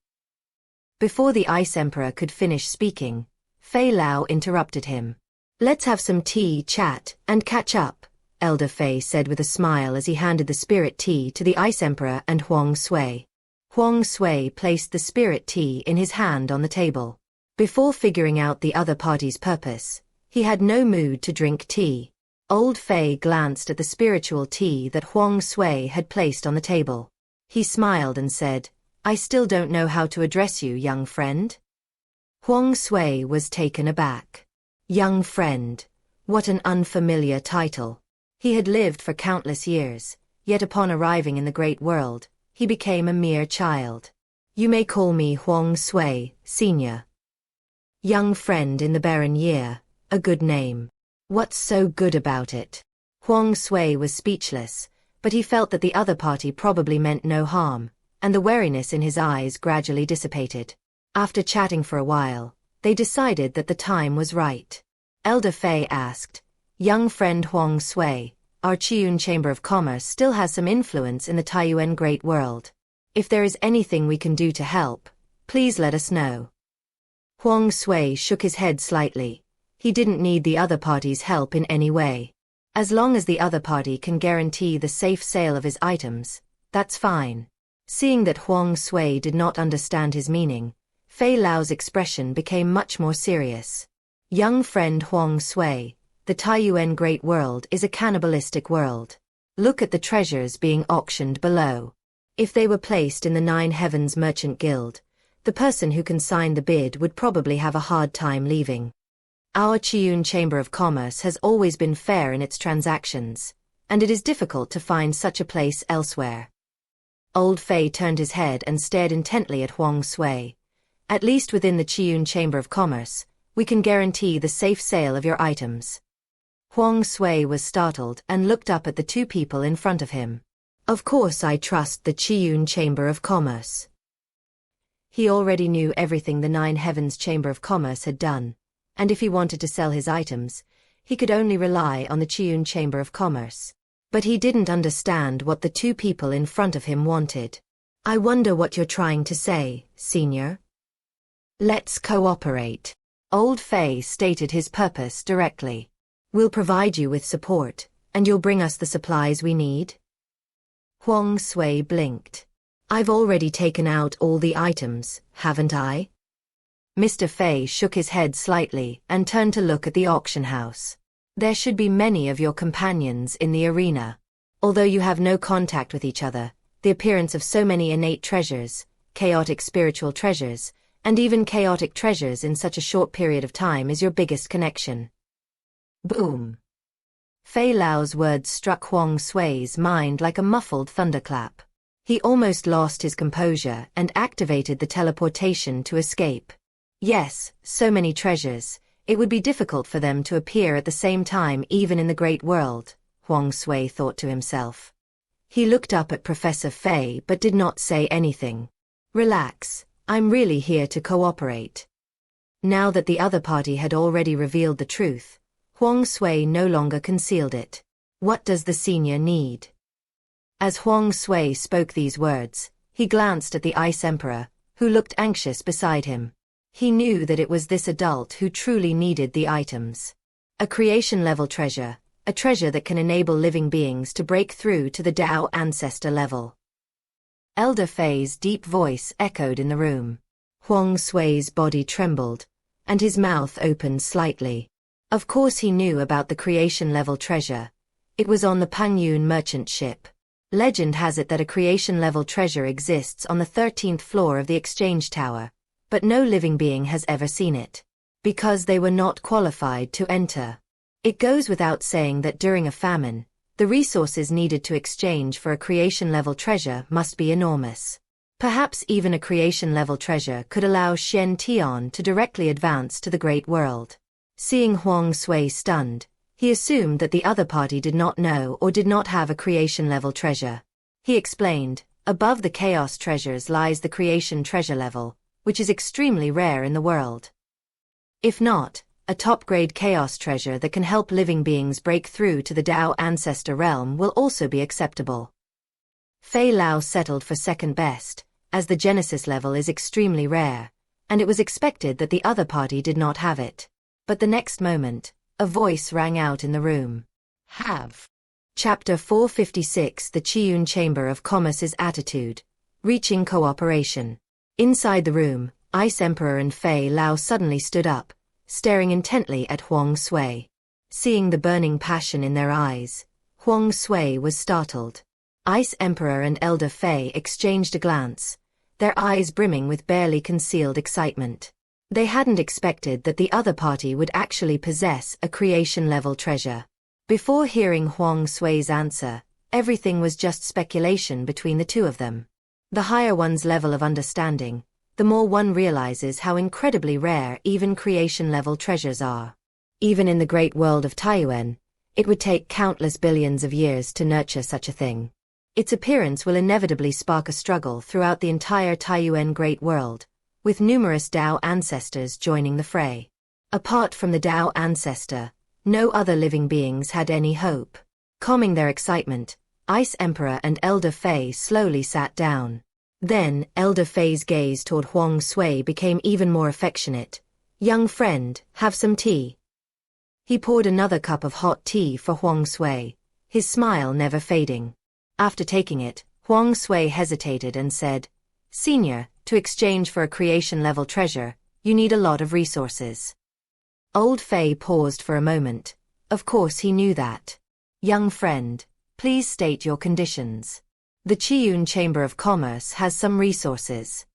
Before the Ice Emperor could finish speaking, Fei Lao interrupted him. "Let's have some tea, chat, and catch up," Elder Fei said with a smile as he handed the spirit tea to the Ice Emperor and Huang Sui. Huang Sui placed the spirit tea in his hand on the table. Before figuring out the other party's purpose, he had no mood to drink tea. Old Fei glanced at the spiritual tea that Huang Sui had placed on the table. He smiled and said, "I still don't know how to address you, young friend." Huang Sui was taken aback. Young friend. What an unfamiliar title. He had lived for countless years, yet upon arriving in the great world, he became a mere child. You may call me Huang Sui, Senior. Young friend in the barren year, a good name. What's so good about it? Huang Sui was speechless, but he felt that the other party probably meant no harm, and the wariness in his eyes gradually dissipated. After chatting for a while, they decided that the time was right. Elder Fei asked, Young friend Huang Sui, our Qiun Chamber of Commerce still has some influence in the Taiyuan Great World. If there is anything we can do to help, please let us know. Huang Sui shook his head slightly. He didn't need the other party's help in any way. As long as the other party can guarantee the safe sale of his items, that's fine. Seeing that Huang Sui did not understand his meaning, Fei Lao's expression became much more serious. Young friend Huang Sui, the Taiyuan Great World is a cannibalistic world. Look at the treasures being auctioned below. If they were placed in the Nine Heavens Merchant Guild, the person who consigned the bid would probably have a hard time leaving. Our Qiun Chamber of Commerce has always been fair in its transactions, and it is difficult to find such a place elsewhere. Old Fei turned his head and stared intently at Huang Sui. At least within the Qiun Chamber of Commerce, we can guarantee the safe sale of your items. Huang Sui was startled and looked up at the two people in front of him. Of course I trust the Qiun Chamber of Commerce. He already knew everything the Nine Heavens Chamber of Commerce had done, and if he wanted to sell his items, he could only rely on the Qiun Chamber of Commerce. But he didn't understand what the two people in front of him wanted. I wonder what you're trying to say, Senior. Let's cooperate. Old Fei stated his purpose directly. We'll provide you with support, and you'll bring us the supplies we need? Huang Sui blinked. I've already taken out all the items, haven't I? Mr. Fei shook his head slightly and turned to look at the auction house. There should be many of your companions in the arena. Although you have no contact with each other, the appearance of so many innate treasures, chaotic spiritual treasures, and even chaotic treasures in such a short period of time is your biggest connection. Boom. Fei Lao's words struck Huang Sui's mind like a muffled thunderclap. He almost lost his composure and activated the teleportation to escape. Yes, so many treasures, it would be difficult for them to appear at the same time even in the great world, Huang Sui thought to himself. He looked up at Professor Fei but did not say anything. Relax, I'm really here to cooperate. Now that the other party had already revealed the truth, Huang Sui no longer concealed it. What does the senior need? As Huang Sui spoke these words, he glanced at the Ice Emperor, who looked anxious beside him. He knew that it was this adult who truly needed the items. A creation-level treasure, a treasure that can enable living beings to break through to the Dao ancestor level. Elder Fei's deep voice echoed in the room. Huang Sui's body trembled, and his mouth opened slightly. Of course he knew about the creation-level treasure. It was on the Pengyun merchant ship. Legend has it that a creation-level treasure exists on the 13th floor of the exchange tower, but no living being has ever seen it, because they were not qualified to enter. It goes without saying that during a famine, the resources needed to exchange for a creation-level treasure must be enormous. Perhaps even a creation-level treasure could allow Shen Tian to directly advance to the great world. Seeing Huang Sui stunned, he assumed that the other party did not know or did not have a creation-level treasure. He explained, above the chaos treasures lies the creation treasure level, which is extremely rare in the world. If not, a top-grade chaos treasure that can help living beings break through to the Dao ancestor realm will also be acceptable. Fei Lao settled for second best, as the Genesis level is extremely rare, and it was expected that the other party did not have it. But the next moment, a voice rang out in the room. Have. Chapter 456 The Qiun Chamber of Commerce's Attitude. Reaching Cooperation. Inside the room, Ice Emperor and Fei Lao suddenly stood up, staring intently at Huang Sui. Seeing the burning passion in their eyes, Huang Sui was startled. Ice Emperor and Elder Fei exchanged a glance, their eyes brimming with barely concealed excitement. They hadn't expected that the other party would actually possess a creation-level treasure. Before hearing Huang Sui's answer, everything was just speculation between the two of them. The higher one's level of understanding, the more one realizes how incredibly rare even creation-level treasures are. Even in the great world of Taiyuan, it would take countless billions of years to nurture such a thing. Its appearance will inevitably spark a struggle throughout the entire Taiyuan great world, with numerous Dao ancestors joining the fray. Apart from the Dao ancestor, no other living beings had any hope. Calming their excitement, Ice Emperor and Elder Fei slowly sat down. Then, Elder Fei's gaze toward Huang Sui became even more affectionate. "Young friend, have some tea." He poured another cup of hot tea for Huang Sui, his smile never fading. After taking it, Huang Sui hesitated and said, "Senior, to exchange for a creation-level treasure, you need a lot of resources." Old Fei paused for a moment. Of course he knew that. "Young friend, please state your conditions. The Qiun Chamber of Commerce has some resources."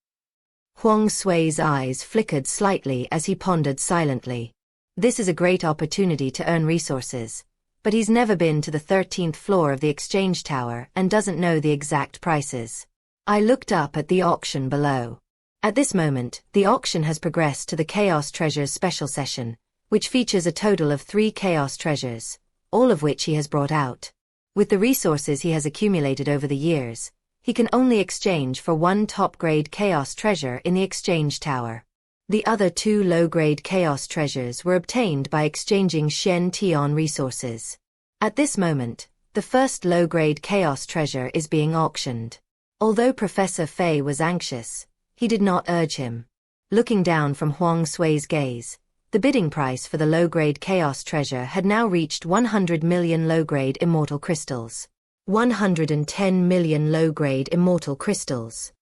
Huang Sui's eyes flickered slightly as he pondered silently. This is a great opportunity to earn resources, but he's never been to the 13th floor of the exchange tower and doesn't know the exact prices. I looked up at the auction below. At this moment, the auction has progressed to the Chaos Treasures special session, which features a total of 3 Chaos Treasures, all of which he has brought out. With the resources he has accumulated over the years, he can only exchange for 1 top-grade Chaos Treasure in the exchange tower. The other 2 low-grade Chaos Treasures were obtained by exchanging Shen Tian resources. At this moment, the first low-grade Chaos Treasure is being auctioned. Although Professor Fei was anxious, he did not urge him. Looking down from Huang Sui's gaze, the bidding price for the low-grade Chaos Treasure had now reached 100 million low-grade immortal crystals. 110 million low-grade immortal crystals.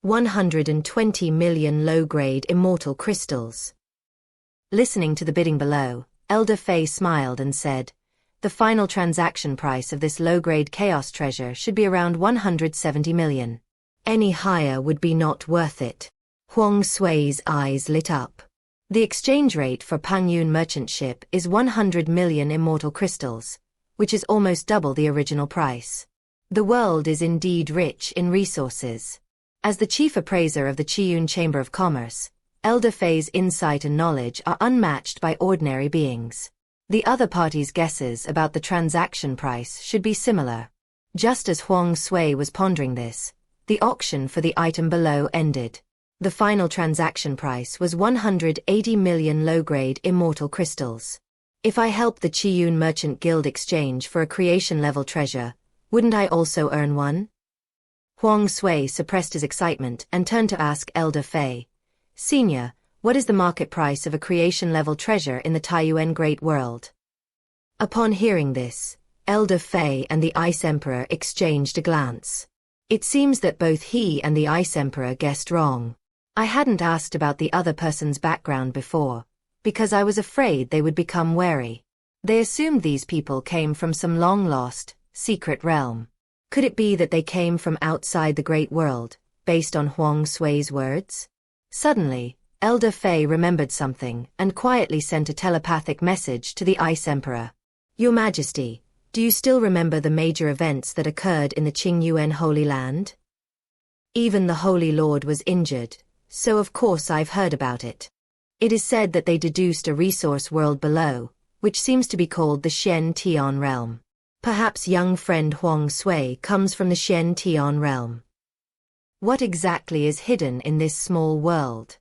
120 million low-grade immortal crystals. Listening to the bidding below, Elder Fei smiled and said, "The final transaction price of this low-grade Chaos Treasure should be around 170 million. Any higher would be not worth it." Huang Sui's eyes lit up. The exchange rate for Pengyun merchant ship is 100 million immortal crystals, which is almost double the original price. The world is indeed rich in resources. As the chief appraiser of the Qiun Chamber of Commerce, Elder Fei's insight and knowledge are unmatched by ordinary beings. The other party's guesses about the transaction price should be similar. Just as Huang Sui was pondering this, the auction for the item below ended. The final transaction price was 180 million low-grade immortal crystals. If I help the Qiun Merchant Guild exchange for a creation-level treasure, wouldn't I also earn one? Huang Sui suppressed his excitement and turned to ask Elder Fei, "Senior, what is the market price of a creation-level treasure in the Taiyuan Great World?" Upon hearing this, Elder Fei and the Ice Emperor exchanged a glance. It seems that both he and the Ice Emperor guessed wrong. I hadn't asked about the other person's background before, because I was afraid they would become wary. They assumed these people came from some long-lost, secret realm. Could it be that they came from outside the Great World, based on Huang Sui's words? Suddenly, Elder Fei remembered something and quietly sent a telepathic message to the Ice Emperor. "Your Majesty, do you still remember the major events that occurred in the Qingyuan Holy Land? Even the Holy Lord was injured, so of course I've heard about it. It is said that they deduced a resource world below, which seems to be called the Shen Tian realm. Perhaps young friend Huang Sui comes from the Shen Tian realm. What exactly is hidden in this small world?"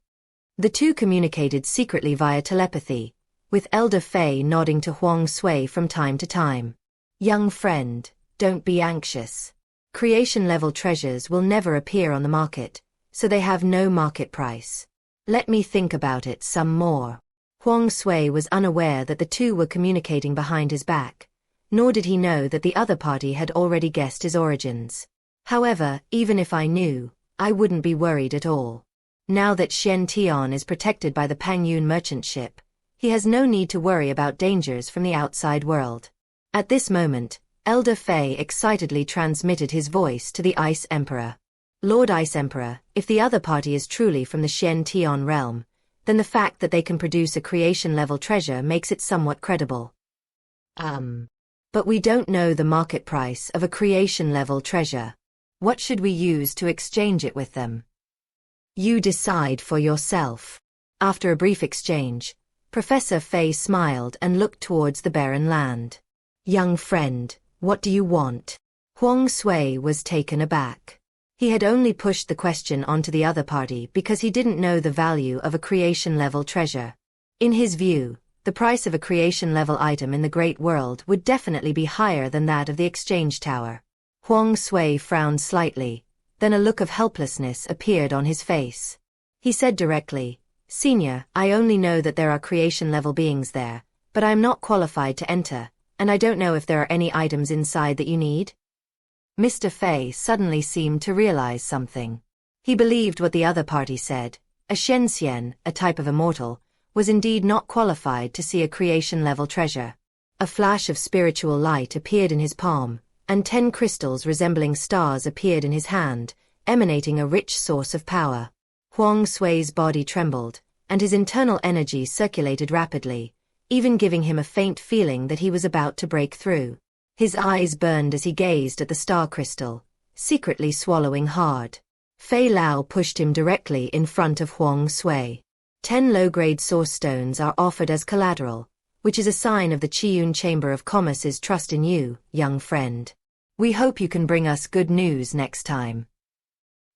The two communicated secretly via telepathy, with Elder Fei nodding to Huang Sui from time to time. "Young friend, don't be anxious. Creation-level treasures will never appear on the market, so they have no market price. Let me think about it some more." Huang Sui was unaware that the two were communicating behind his back, nor did he know that the other party had already guessed his origins. However, even if I knew, I wouldn't be worried at all. Now that Shen Tian is protected by the Pengyun merchant ship, he has no need to worry about dangers from the outside world. At this moment, Elder Fei excitedly transmitted his voice to the Ice Emperor. "Lord Ice Emperor, if the other party is truly from the Shen Tian realm, then the fact that they can produce a creation-level treasure makes it somewhat credible. But we don't know the market price of a creation-level treasure. What should we use to exchange it with them? You decide for yourself. After a brief exchange, Professor Fei smiled and looked towards the barren land. Young friend, what do you want? Huang Sui was taken aback. He had only pushed the question onto the other party because he didn't know the value of a creation-level treasure. In his view, the price of a creation-level item in the Great World would definitely be higher than that of the exchange tower. Huang Sui frowned slightly, then a look of helplessness appeared on his face. He said directly, Senior, I only know that there are creation-level beings there, but I am not qualified to enter, and I don't know if there are any items inside that you need. Mr. Fei suddenly seemed to realize something. He believed what the other party said. A Xiuxian, a type of immortal, was indeed not qualified to see a creation-level treasure. A flash of spiritual light appeared in his palm, and 10 crystals resembling stars appeared in his hand, emanating a rich source of power. Huang Sui's body trembled, and his internal energy circulated rapidly, even giving him a faint feeling that he was about to break through. His eyes burned as he gazed at the star crystal, secretly swallowing hard. Fei Lao pushed him directly in front of Huang Sui. 10 low-grade source stones are offered as collateral, which is a sign of the Pengyun Chamber of Commerce's trust in you, young friend. We hope you can bring us good news next time.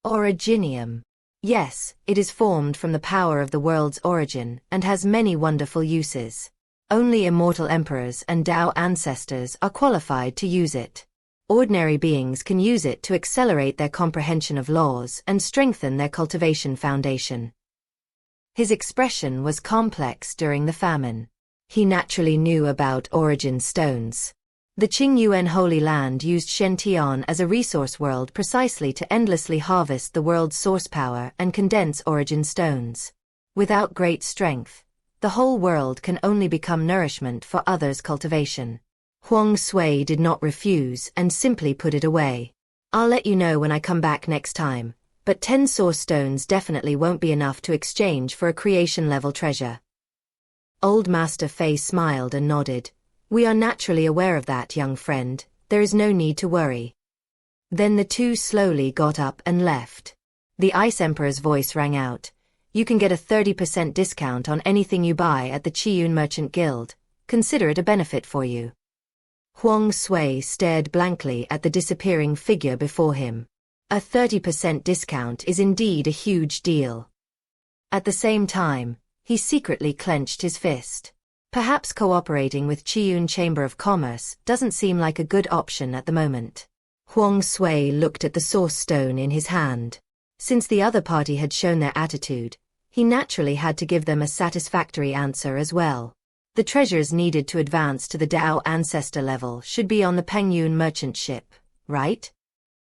Originium. Yes, it is formed from the power of the world's origin and has many wonderful uses. Only immortal emperors and Tao ancestors are qualified to use it. Ordinary beings can use it to accelerate their comprehension of laws and strengthen their cultivation foundation. His expression was complex during the famine. He naturally knew about origin stones. The Qingyuan Holy Land used Shentian as a resource world precisely to endlessly harvest the world's source power and condense origin stones. Without great strength, the whole world can only become nourishment for others' cultivation. Huang Sui did not refuse and simply put it away. I'll let you know when I come back next time, but 10 source stones definitely won't be enough to exchange for a creation-level treasure. Old Master Fei smiled and nodded. We are naturally aware of that, young friend. There is no need to worry. Then the two slowly got up and left. The Ice Emperor's voice rang out. You can get a 30% discount on anything you buy at the Pengyun Merchant Guild. Consider it a benefit for you. Huang Sui stared blankly at the disappearing figure before him. A 30% discount is indeed a huge deal. At the same time, he secretly clenched his fist. Perhaps cooperating with Pengyun Chamber of Commerce doesn't seem like a good option at the moment. Huang Sui looked at the source stone in his hand. Since the other party had shown their attitude, he naturally had to give them a satisfactory answer as well. The treasures needed to advance to the Tao ancestor level should be on the Pengyun merchant ship, right?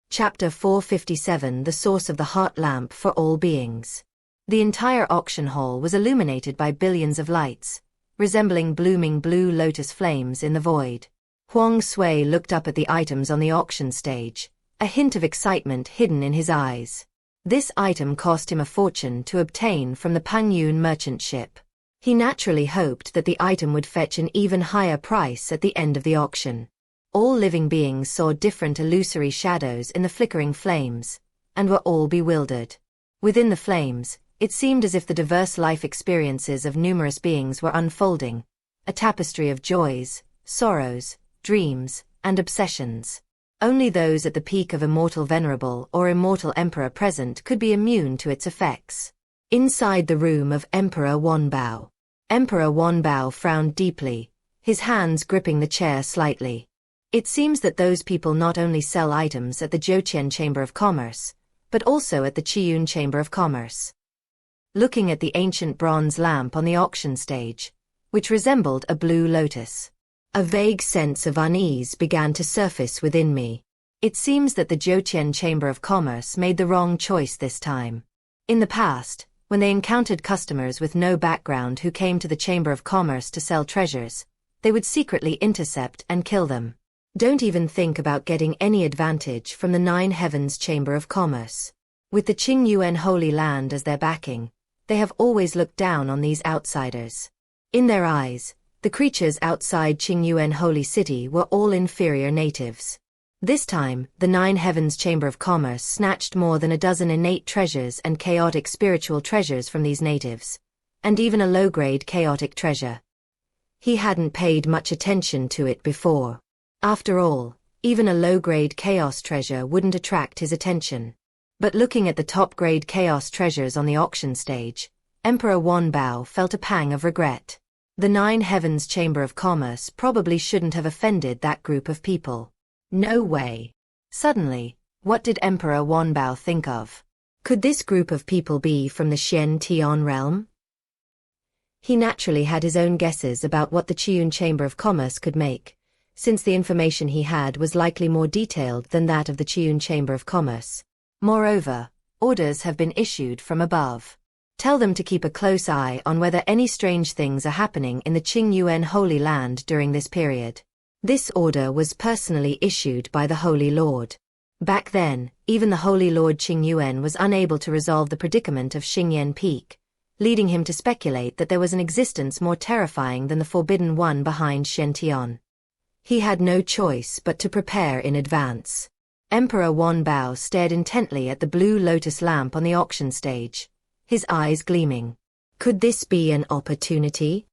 Chapter 457 The Source of the Heart Lamp for All Beings. The entire auction hall was illuminated by billions of lights, resembling blooming blue lotus flames in the void. Huang Sui looked up at the items on the auction stage, a hint of excitement hidden in his eyes. This item cost him a fortune to obtain from the Pengyun merchant ship. He naturally hoped that the item would fetch an even higher price at the end of the auction. All living beings saw different illusory shadows in the flickering flames, and were all bewildered. Within the flames, it seemed as if the diverse life experiences of numerous beings were unfolding, a tapestry of joys, sorrows, dreams, and obsessions. Only those at the peak of immortal venerable or immortal emperor present could be immune to its effects. Inside the room of Emperor Wanbao. Emperor Wanbao frowned deeply, his hands gripping the chair slightly. It seems that those people not only sell items at the Xiuxian Chamber of Commerce, but also at the Pengyun Chamber of Commerce. Looking at the ancient bronze lamp on the auction stage, which resembled a blue lotus, a vague sense of unease began to surface within me. It seems that the Xiuxian Chamber of Commerce made the wrong choice this time. In the past, when they encountered customers with no background who came to the Chamber of Commerce to sell treasures, they would secretly intercept and kill them. Don't even think about getting any advantage from the Nine Heavens Chamber of Commerce. With the Qingyuan Holy Land as their backing, they have always looked down on these outsiders. In their eyes, the creatures outside Qingyuan Holy City were all inferior natives. This time, the Nine Heavens Chamber of Commerce snatched more than a dozen innate treasures and chaotic spiritual treasures from these natives, and even a low-grade chaotic treasure. He hadn't paid much attention to it before. After all, even a low-grade chaos treasure wouldn't attract his attention. But looking at the top-grade chaos treasures on the auction stage, Emperor Wanbao felt a pang of regret. The Nine Heavens Chamber of Commerce probably shouldn't have offended that group of people. No way. Suddenly, what did Emperor Wanbao think of? Could this group of people be from the Xian realm? He naturally had his own guesses about what the Qiun Chamber of Commerce could make, since the information he had was likely more detailed than that of the Qiun Chamber of Commerce. Moreover, orders have been issued from above. Tell them to keep a close eye on whether any strange things are happening in the Qingyuan Holy Land during this period. This order was personally issued by the Holy Lord. Back then, even the Holy Lord Qingyuan was unable to resolve the predicament of Xingyan Peak, leading him to speculate that there was an existence more terrifying than the Forbidden One behind Shention. He had no choice but to prepare in advance. Emperor Wanbao stared intently at the blue lotus lamp on the auction stage, his eyes gleaming. Could this be an opportunity?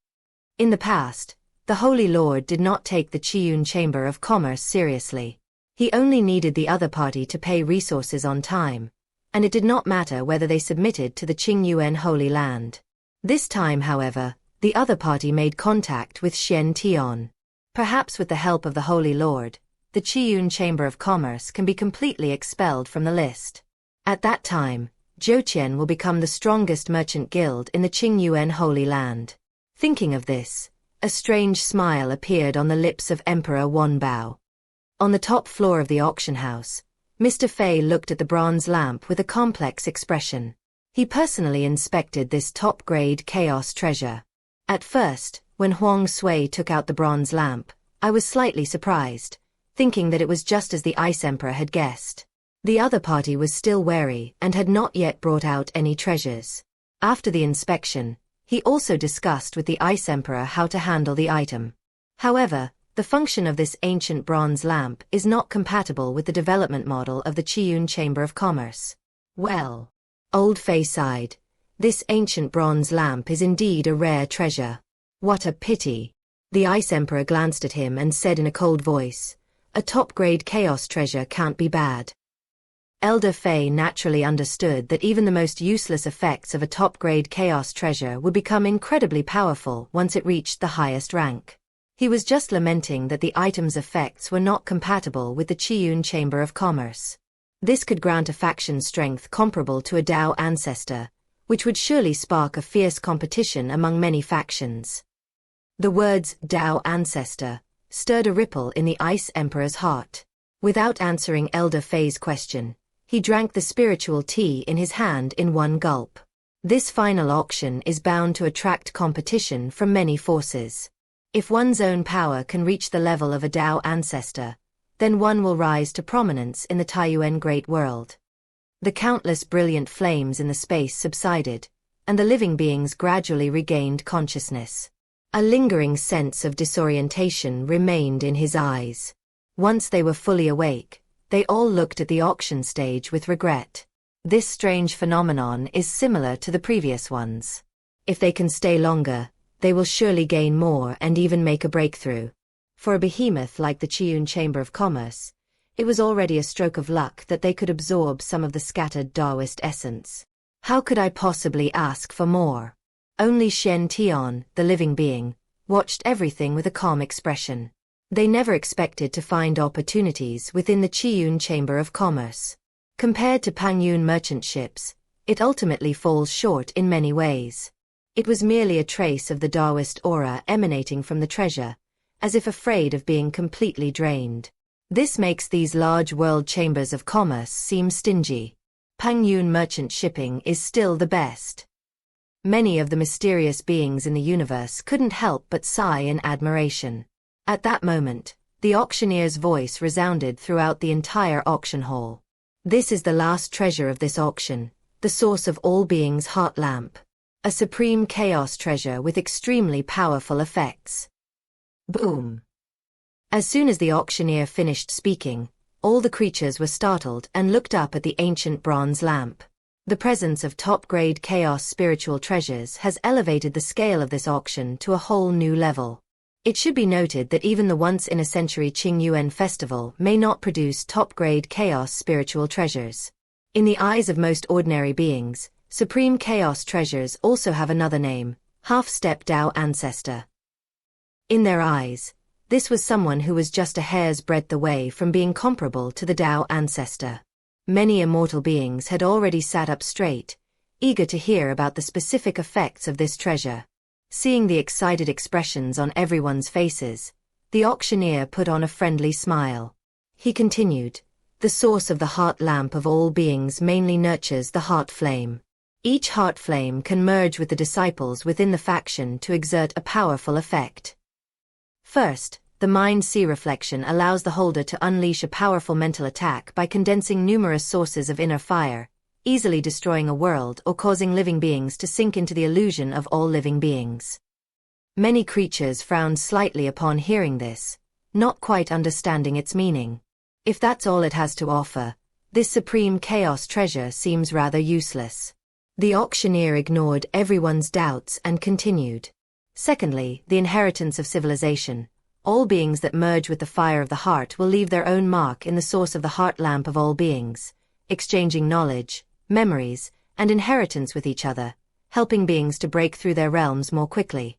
In the past, the Holy Lord did not take the Qiun Chamber of Commerce seriously. He only needed the other party to pay resources on time, and it did not matter whether they submitted to the Qingyuan Holy Land. This time, however, the other party made contact with Shention. Perhaps with the help of the Holy Lord, the Qiun Chamber of Commerce can be completely expelled from the list. At that time, Zhouqian will become the strongest merchant guild in the Qingyuan Holy Land. Thinking of this, a strange smile appeared on the lips of Emperor Wanbao. On the top floor of the auction house, Mr. Fei looked at the bronze lamp with a complex expression. He personally inspected this top-grade chaos treasure. At first, when Huang Sui took out the bronze lamp, I was slightly surprised, thinking that it was just as the Ice Emperor had guessed. The other party was still wary and had not yet brought out any treasures. After the inspection, he also discussed with the Ice Emperor how to handle the item. However, the function of this ancient bronze lamp is not compatible with the development model of the Qiun Chamber of Commerce. Well, Old Fei sighed. This ancient bronze lamp is indeed a rare treasure. What a pity. The Ice Emperor glanced at him and said in a cold voice, "A top-grade chaos treasure can't be bad." Elder Fei naturally understood that even the most useless effects of a top-grade chaos treasure would become incredibly powerful once it reached the highest rank. He was just lamenting that the item's effects were not compatible with the Qiun Chamber of Commerce. This could grant a faction strength comparable to a Dao ancestor, which would surely spark a fierce competition among many factions. The words Dao ancestor stirred a ripple in the Ice Emperor's heart. Without answering Elder Fei's question, he drank the spiritual tea in his hand in one gulp. This final auction is bound to attract competition from many forces. If one's own power can reach the level of a Dao ancestor, then one will rise to prominence in the Taiyuan Great World. The countless brilliant flames in the space subsided, and the living beings gradually regained consciousness. A lingering sense of disorientation remained in his eyes. Once they were fully awake, they all looked at the auction stage with regret. This strange phenomenon is similar to the previous ones. If they can stay longer, they will surely gain more and even make a breakthrough. For a behemoth like the Qiun Chamber of Commerce, it was already a stroke of luck that they could absorb some of the scattered Taoist essence. How could I possibly ask for more? Only Shen Tian, the living being, watched everything with a calm expression. They never expected to find opportunities within the Qiun Chamber of Commerce. Compared to Pengyun merchant ships, it ultimately falls short in many ways. It was merely a trace of the Taoist aura emanating from the treasure, as if afraid of being completely drained. This makes these large world chambers of commerce seem stingy. Pengyun merchant shipping is still the best. Many of the mysterious beings in the universe couldn't help but sigh in admiration. At that moment, the auctioneer's voice resounded throughout the entire auction hall. This is the last treasure of this auction, the source of all beings' heart lamp. A supreme chaos treasure with extremely powerful effects. Boom! As soon as the auctioneer finished speaking, all the creatures were startled and looked up at the ancient bronze lamp. The presence of top-grade chaos spiritual treasures has elevated the scale of this auction to a whole new level. It should be noted that even the once-in-a-century Qingyuan festival may not produce top-grade chaos spiritual treasures. In the eyes of most ordinary beings, supreme chaos treasures also have another name, half-step Tao ancestor. In their eyes, this was someone who was just a hair's breadth away from being comparable to the Tao ancestor. Many immortal beings had already sat up straight, eager to hear about the specific effects of this treasure. Seeing the excited expressions on everyone's faces, the auctioneer put on a friendly smile. He continued, "The source of the heart lamp of all beings mainly nurtures the heart flame. Each heart flame can merge with the disciples within the faction to exert a powerful effect. First, the mind-sea reflection allows the holder to unleash a powerful mental attack by condensing numerous sources of inner fire, easily destroying a world or causing living beings to sink into the illusion of all living beings." Many creatures frowned slightly upon hearing this, not quite understanding its meaning. If that's all it has to offer, this supreme chaos treasure seems rather useless. The auctioneer ignored everyone's doubts and continued. Secondly, the inheritance of civilization. All beings that merge with the fire of the heart will leave their own mark in the source of the heart lamp of all beings, exchanging knowledge, memories, and inheritance with each other, helping beings to break through their realms more quickly.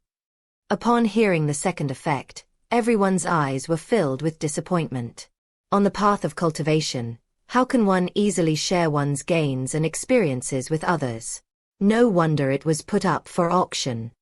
Upon hearing the second effect, everyone's eyes were filled with disappointment. On the path of cultivation, how can one easily share one's gains and experiences with others? No wonder it was put up for auction.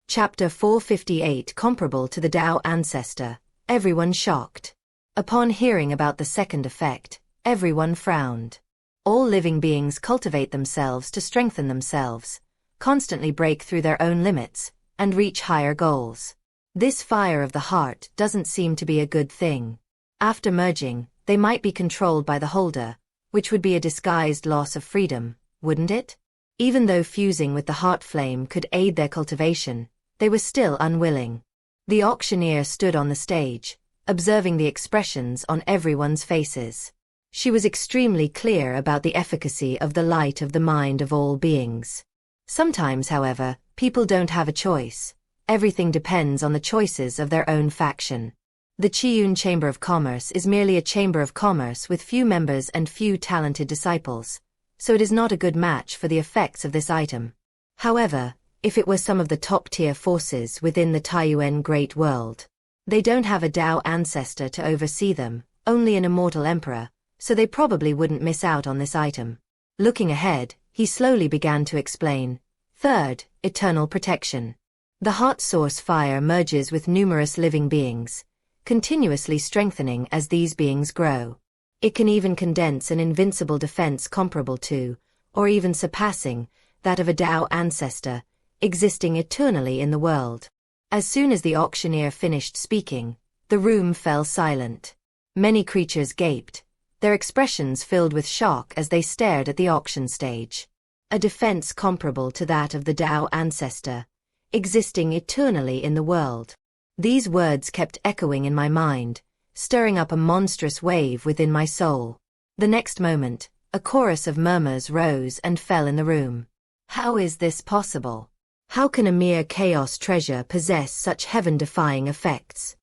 Chapter 458 Comparable to the Tao ancestor, everyone shocked. Upon hearing about the second effect, everyone frowned. All living beings cultivate themselves to strengthen themselves, constantly break through their own limits, and reach higher goals. This fire of the heart doesn't seem to be a good thing. After merging, they might be controlled by the holder, which would be a disguised loss of freedom, wouldn't it? Even though fusing with the heart flame could aid their cultivation, they were still unwilling. The auctioneer stood on the stage, observing the expressions on everyone's faces. She was extremely clear about the efficacy of the light of the mind of all beings. Sometimes, however, people don't have a choice. Everything depends on the choices of their own faction. The Qiuxian Chamber of Commerce is merely a chamber of commerce with few members and few talented disciples, so it is not a good match for the effects of this item. However, if it were some of the top-tier forces within the Taiyuan Great World, they don't have a Tao ancestor to oversee them, only an immortal emperor, so they probably wouldn't miss out on this item. Looking ahead, he slowly began to explain. Third, eternal protection. The heart source fire merges with numerous living beings, continuously strengthening as these beings grow. It can even condense an invincible defense comparable to, or even surpassing, that of a Tao ancestor, existing eternally in the world. As soon as the auctioneer finished speaking, the room fell silent. Many creatures gaped, their expressions filled with shock as they stared at the auction stage. A defense comparable to that of the Tao ancestor, existing eternally in the world. These words kept echoing in my mind, stirring up a monstrous wave within my soul. The next moment, a chorus of murmurs rose and fell in the room. How is this possible? How can a mere chaos treasure possess such heaven-defying effects?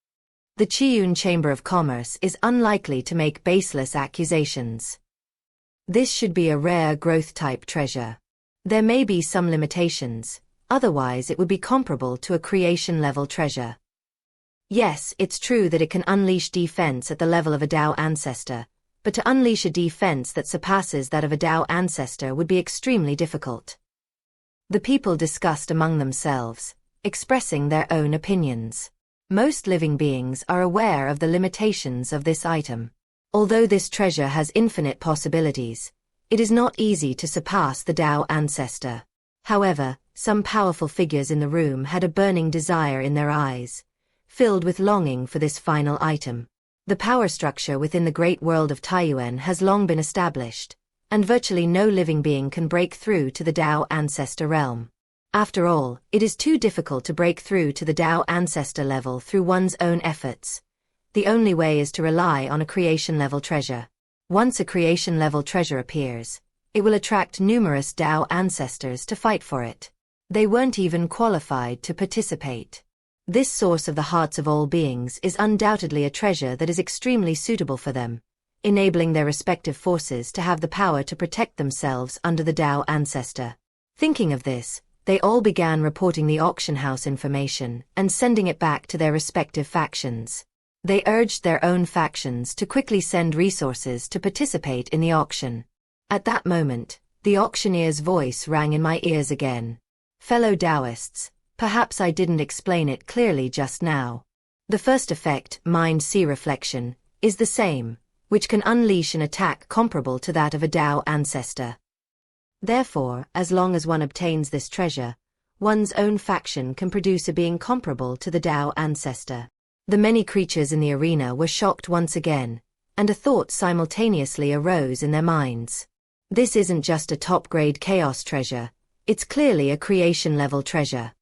The Qiuxian Chamber of Commerce is unlikely to make baseless accusations. This should be a rare growth-type treasure. There may be some limitations, otherwise it would be comparable to a creation-level treasure. Yes, it's true that it can unleash defense at the level of a Tao ancestor, but to unleash a defense that surpasses that of a Tao ancestor would be extremely difficult. The people discussed among themselves, expressing their own opinions. Most living beings are aware of the limitations of this item. Although this treasure has infinite possibilities, it is not easy to surpass the Tao ancestor. However, some powerful figures in the room had a burning desire in their eyes, filled with longing for this final item. The power structure within the great world of Taiyuan has long been established, and virtually no living being can break through to the Tao ancestor realm. After all, it is too difficult to break through to the Tao ancestor level through one's own efforts. The only way is to rely on a creation-level treasure. Once a creation-level treasure appears, it will attract numerous Tao ancestors to fight for it. They weren't even qualified to participate. This source of the hearts of all beings is undoubtedly a treasure that is extremely suitable for them, enabling their respective forces to have the power to protect themselves under the Tao ancestor. Thinking of this, they all began reporting the auction house information and sending it back to their respective factions. They urged their own factions to quickly send resources to participate in the auction. At that moment, the auctioneer's voice rang in my ears again. Fellow Taoists, perhaps I didn't explain it clearly just now. The first effect, mind-see reflection, is the same, which can unleash an attack comparable to that of a Tao ancestor. Therefore, as long as one obtains this treasure, one's own faction can produce a being comparable to the Tao ancestor. The many creatures in the arena were shocked once again, and a thought simultaneously arose in their minds. This isn't just a top-grade chaos treasure, it's clearly a creation-level treasure.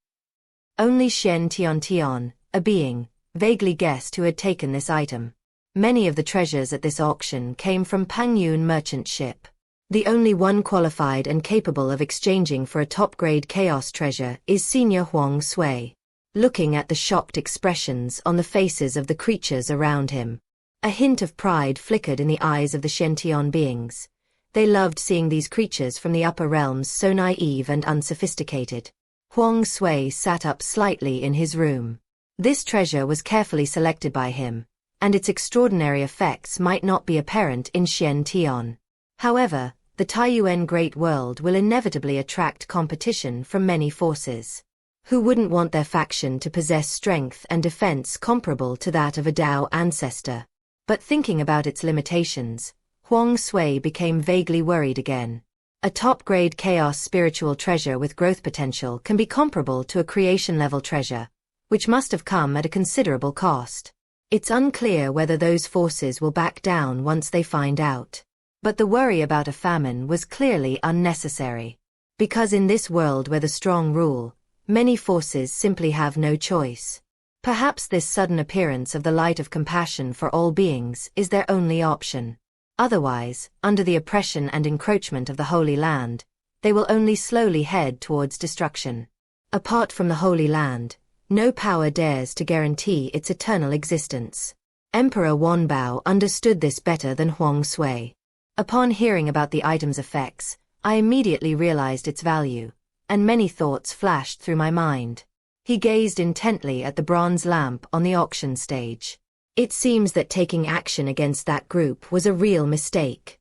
Only Xiuxian, a being, vaguely guessed who had taken this item. Many of the treasures at this auction came from Pengyun merchant ship. The only one qualified and capable of exchanging for a top-grade chaos treasure is Senior Huang Sui. Looking at the shocked expressions on the faces of the creatures around him, a hint of pride flickered in the eyes of the Xiuxian beings. They loved seeing these creatures from the upper realms so naive and unsophisticated. Huang Sui sat up slightly in his room. This treasure was carefully selected by him, and its extraordinary effects might not be apparent in Xiuxian. However, the Taiyuan Great World will inevitably attract competition from many forces. Who wouldn't want their faction to possess strength and defense comparable to that of a Tao ancestor? But thinking about its limitations, Huang Sui became vaguely worried again. A top-grade chaos spiritual treasure with growth potential can be comparable to a creation-level treasure, which must have come at a considerable cost. It's unclear whether those forces will back down once they find out. But the worry about a famine was clearly unnecessary. Because in this world where the strong rule, many forces simply have no choice. Perhaps this sudden appearance of the light of compassion for all beings is their only option. Otherwise, under the oppression and encroachment of the Holy Land, they will only slowly head towards destruction. Apart from the Holy Land, no power dares to guarantee its eternal existence. Emperor Wanbao understood this better than Huang Sui. Upon hearing about the item's effects, I immediately realized its value, and many thoughts flashed through my mind. He gazed intently at the bronze lamp on the auction stage. It seems that taking action against that group was a real mistake.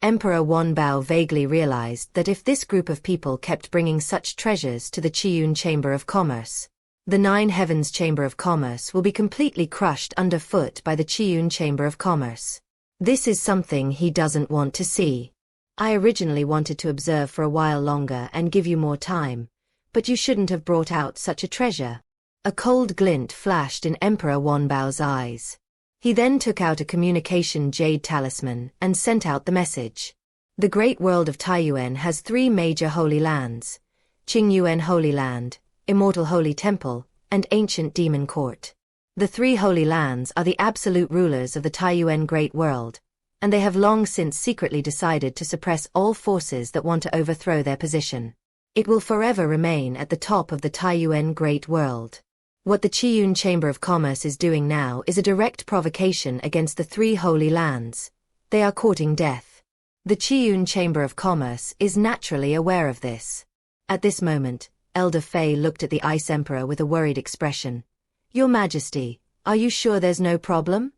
Emperor Wanbao vaguely realized that if this group of people kept bringing such treasures to the Qiyun Chamber of Commerce, the Nine Heavens Chamber of Commerce will be completely crushed underfoot by the Qiyun Chamber of Commerce. This is something he doesn't want to see. I originally wanted to observe for a while longer and give you more time, but you shouldn't have brought out such a treasure. A cold glint flashed in Emperor Wanbao's eyes. He then took out a communication jade talisman and sent out the message. The great world of Taiyuan has 3 major holy lands: Qingyuan Holy Land, Immortal Holy Temple, and Ancient Demon Court. The 3 holy lands are the absolute rulers of the Taiyuan Great World, and they have long since secretly decided to suppress all forces that want to overthrow their position. It will forever remain at the top of the Taiyuan Great World. What the Qiyun Chamber of Commerce is doing now is a direct provocation against the 3 holy lands. They are courting death. The Qiyun Chamber of Commerce is naturally aware of this. At this moment, Elder Fei looked at the Ice Emperor with a worried expression. Your Majesty, are you sure there's no problem?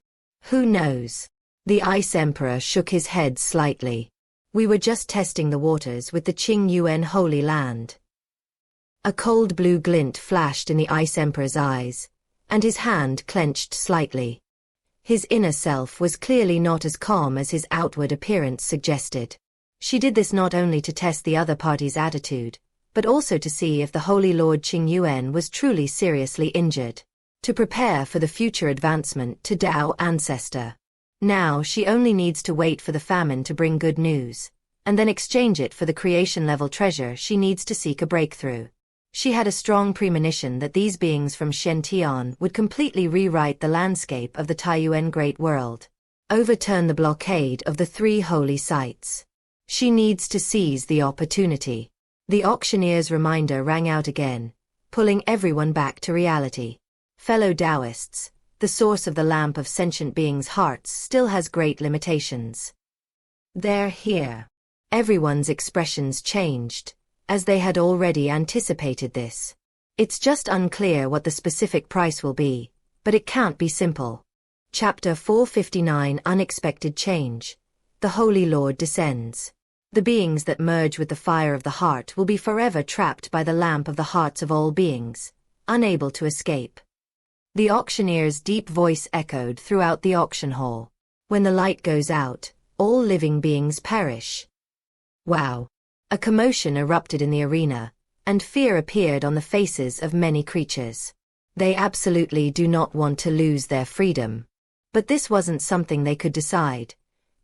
Who knows? The Ice Emperor shook his head slightly. We were just testing the waters with the Qingyuan Holy Land. A cold blue glint flashed in the Ice Emperor's eyes, and his hand clenched slightly. His inner self was clearly not as calm as his outward appearance suggested. She did this not only to test the other party's attitude, but also to see if the Holy Lord Qingyuan was truly seriously injured, to prepare for the future advancement to Tao Ancestor. Now she only needs to wait for the famine to bring good news, and then exchange it for the creation-level treasure she needs to seek a breakthrough. She had a strong premonition that these beings from Xientian would completely rewrite the landscape of the Taiyuan Great World, overturn the blockade of the 3 holy sites. She needs to seize the opportunity. The auctioneer's reminder rang out again, pulling everyone back to reality. Fellow Taoists, the source of the lamp of sentient beings' hearts still has great limitations. They're here. Everyone's expressions changed, as they had already anticipated this. It's just unclear what the specific price will be, but it can't be simple. Chapter 459 Unexpected Change. The Holy Lord descends. The beings that merge with the fire of the heart will be forever trapped by the lamp of the hearts of all beings, unable to escape. The auctioneer's deep voice echoed throughout the auction hall. When the light goes out, all living beings perish. Wow! A commotion erupted in the arena, and fear appeared on the faces of many creatures. They absolutely do not want to lose their freedom. But this wasn't something they could decide.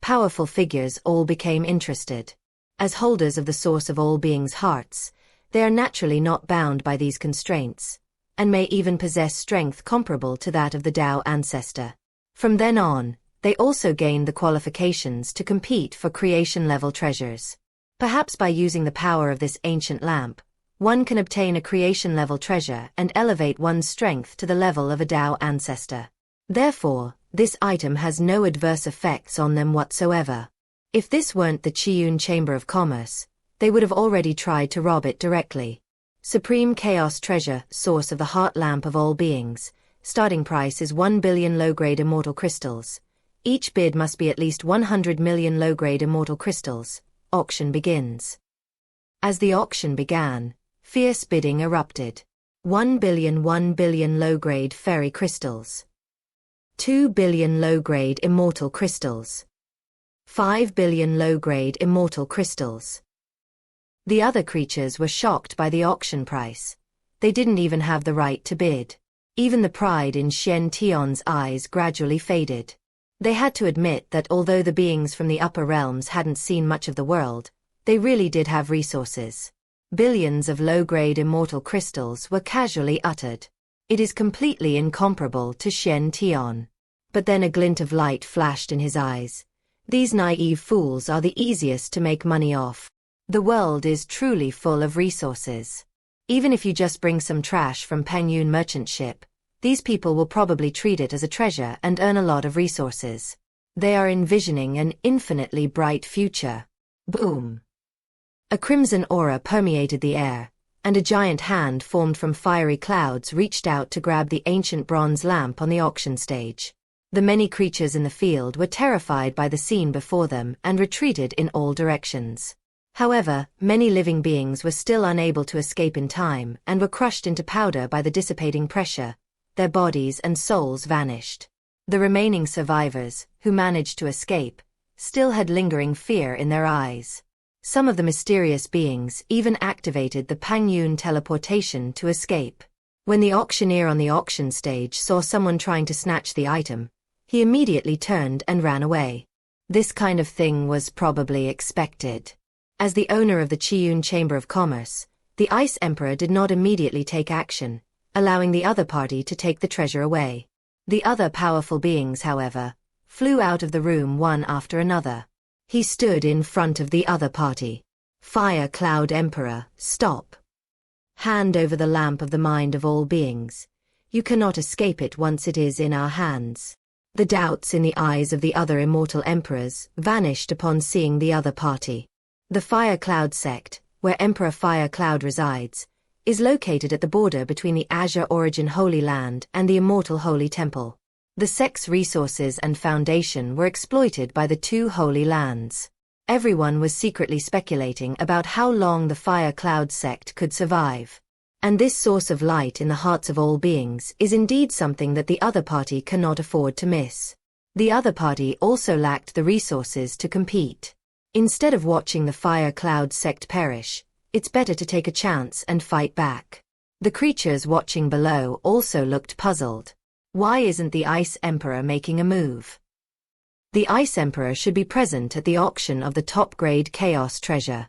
Powerful figures all became interested. As holders of the source of all beings' hearts, they are naturally not bound by these constraints, and may even possess strength comparable to that of the Tao ancestor. From then on, they also gained the qualifications to compete for creation-level treasures. Perhaps by using the power of this ancient lamp, one can obtain a creation-level treasure and elevate one's strength to the level of a Tao ancestor. Therefore, this item has no adverse effects on them whatsoever. If this weren't the Qiyun Chamber of Commerce, they would have already tried to rob it directly. Supreme Chaos Treasure, source of the heart lamp of all beings. Starting price is 1 billion low-grade immortal crystals. Each bid must be at least 100 million low-grade immortal crystals. Auction begins. As the auction began, fierce bidding erupted. 1 billion low-grade fairy crystals. 2 billion low-grade immortal crystals. 5 billion low-grade immortal crystals. The other creatures were shocked by the auction price. They didn't even have the right to bid. Even the pride in Shen Tian's eyes gradually faded. They had to admit that although the beings from the upper realms hadn't seen much of the world, they really did have resources. Billions of low-grade immortal crystals were casually uttered. It is completely incomparable to Shen Tian. But then a glint of light flashed in his eyes. These naive fools are the easiest to make money off. The world is truly full of resources. Even if you just bring some trash from Pengyun merchant ship, these people will probably treat it as a treasure and earn a lot of resources. They are envisioning an infinitely bright future. Boom! A crimson aura permeated the air, and a giant hand formed from fiery clouds reached out to grab the ancient bronze lamp on the auction stage. The many creatures in the field were terrified by the scene before them and retreated in all directions. However, many living beings were still unable to escape in time and were crushed into powder by the dissipating pressure. Their bodies and souls vanished. The remaining survivors, who managed to escape, still had lingering fear in their eyes. Some of the mysterious beings even activated the Pengyun teleportation to escape. When the auctioneer on the auction stage saw someone trying to snatch the item, he immediately turned and ran away. This kind of thing was probably expected. As the owner of the Qiyun Chamber of Commerce, the Ice Emperor did not immediately take action, allowing the other party to take the treasure away. The other powerful beings, however, flew out of the room one after another. He stood in front of the other party. Fire Cloud Emperor, stop. Hand over the lamp of the mind of all beings. You cannot escape it once it is in our hands. The doubts in the eyes of the other immortal emperors vanished upon seeing the other party. The Fire Cloud sect, where Emperor Fire Cloud resides, is located at the border between the Azure Origin Holy Land and the Immortal Holy Temple. The sect's resources and foundation were exploited by the two holy lands. Everyone was secretly speculating about how long the Fire Cloud sect could survive. And this source of light in the hearts of all beings is indeed something that the other party cannot afford to miss. The other party also lacked the resources to compete. Instead of watching the Fire Cloud sect perish, it's better to take a chance and fight back. The creatures watching below also looked puzzled. Why isn't the Ice Emperor making a move? The Ice Emperor should be present at the auction of the top-grade Chaos treasure.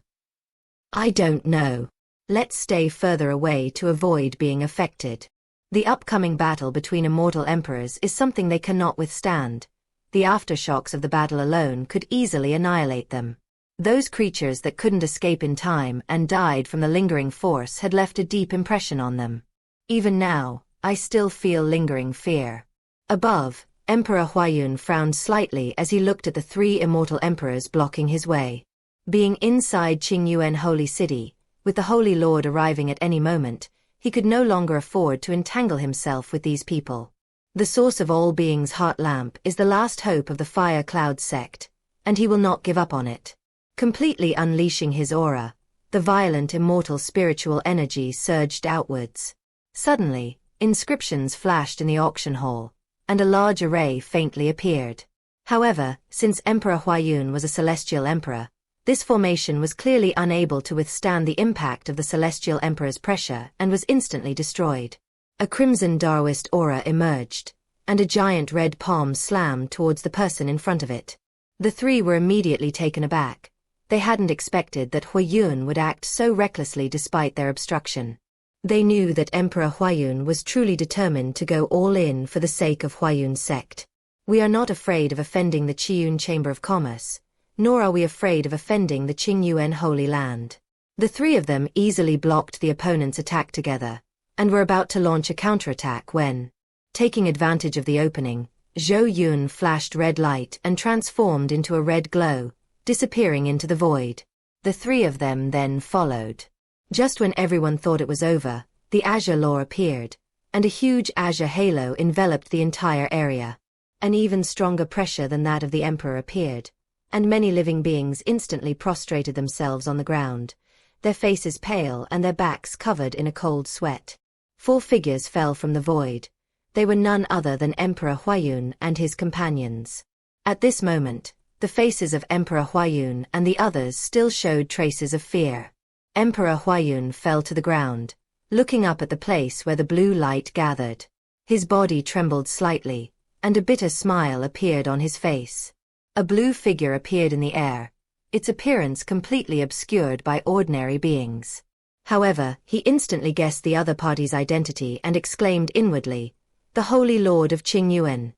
I don't know. Let's stay further away to avoid being affected. The upcoming battle between immortal emperors is something they cannot withstand. The aftershocks of the battle alone could easily annihilate them. Those creatures that couldn't escape in time and died from the lingering force had left a deep impression on them. Even now, I still feel lingering fear. Above, Emperor Zhou Yun frowned slightly as he looked at the three immortal emperors blocking his way. Being inside Qingyuan Holy City, with the Holy Lord arriving at any moment, he could no longer afford to entangle himself with these people. The source of all beings' heart lamp is the last hope of the Fire Cloud sect, and he will not give up on it. Completely unleashing his aura, the violent immortal spiritual energy surged outwards. Suddenly, inscriptions flashed in the auction hall, and a large array faintly appeared. However, since Emperor Zhou Yun was a celestial emperor, this formation was clearly unable to withstand the impact of the celestial emperor's pressure and was instantly destroyed. A crimson Daoist aura emerged, and a giant red palm slammed towards the person in front of it. The three were immediately taken aback. They hadn't expected that Zhou Yun would act so recklessly despite their obstruction. They knew that Emperor Zhou Yun was truly determined to go all in for the sake of Zhou Yun's sect. We are not afraid of offending the Qiyun Chamber of Commerce, nor are we afraid of offending the Qingyuan Holy Land. The three of them easily blocked the opponent's attack together, and were about to launch a counterattack when, taking advantage of the opening, Zhou Yun flashed red light and transformed into a red glow, disappearing into the void. The three of them then followed. Just when everyone thought it was over, the azure lore appeared, and a huge azure halo enveloped the entire area. An even stronger pressure than that of the Emperor appeared, and many living beings instantly prostrated themselves on the ground, their faces pale and their backs covered in a cold sweat. 4 figures fell from the void. They were none other than Emperor Zhou Yun and his companions. At this moment, the faces of Emperor Zhou Yun and the others still showed traces of fear. Emperor Zhou Yun fell to the ground, looking up at the place where the blue light gathered. His body trembled slightly, and a bitter smile appeared on his face. A blue figure appeared in the air, its appearance completely obscured by ordinary beings. However, he instantly guessed the other party's identity and exclaimed inwardly, "The Holy Lord of Qingyuan."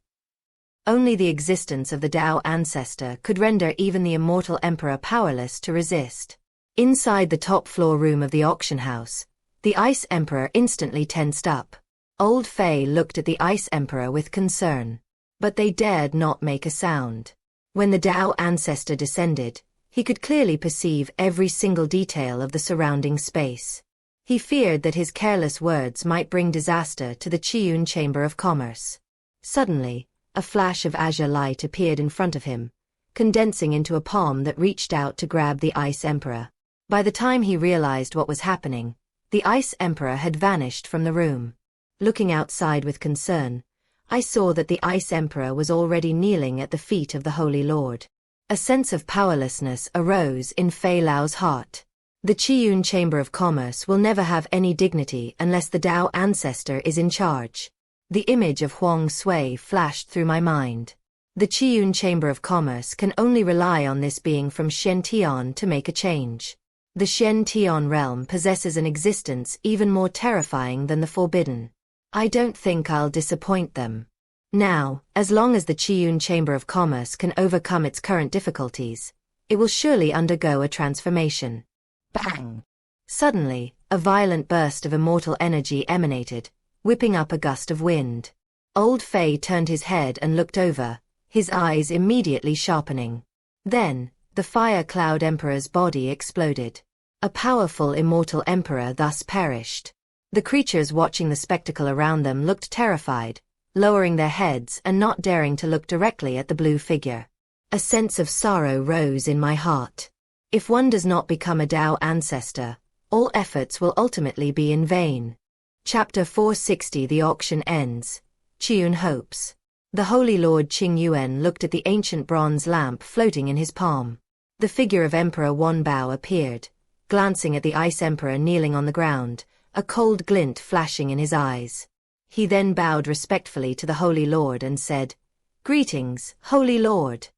Only the existence of the Dao ancestor could render even the immortal emperor powerless to resist. Inside the top-floor room of the auction house, the Ice Emperor instantly tensed up. Old Fei looked at the Ice Emperor with concern. But they dared not make a sound. When the Dao ancestor descended, he could clearly perceive every single detail of the surrounding space. He feared that his careless words might bring disaster to the Qiyun Chamber of Commerce. Suddenly, a flash of azure light appeared in front of him, condensing into a palm that reached out to grab the Ice Emperor. By the time he realized what was happening, the Ice Emperor had vanished from the room. Looking outside with concern, I saw that the Ice Emperor was already kneeling at the feet of the Holy Lord. A sense of powerlessness arose in Fei Lao's heart. The Qiyun Chamber of Commerce will never have any dignity unless the Dao ancestor is in charge. The image of Huang Sui flashed through my mind. The Qiyun Chamber of Commerce can only rely on this being from Xian to make a change. The Xian realm possesses an existence even more terrifying than the Forbidden. I don't think I'll disappoint them. Now, as long as the Qiyun Chamber of Commerce can overcome its current difficulties, it will surely undergo a transformation. Bang! Suddenly, a violent burst of immortal energy emanated, whipping up a gust of wind. Old Fei turned his head and looked over, his eyes immediately sharpening. Then, the Fire Cloud Emperor's body exploded. A powerful immortal emperor thus perished. The creatures watching the spectacle around them looked terrified, lowering their heads and not daring to look directly at the blue figure. A sense of sorrow rose in my heart. If one does not become a Dao ancestor, all efforts will ultimately be in vain. Chapter 460. The auction ends. Qiyun hopes. The Holy Lord Qingyuan looked at the ancient bronze lamp floating in his palm. The figure of Emperor Wanbao appeared, glancing at the Ice Emperor kneeling on the ground, a cold glint flashing in his eyes. He then bowed respectfully to the Holy Lord and said, "Greetings, Holy Lord."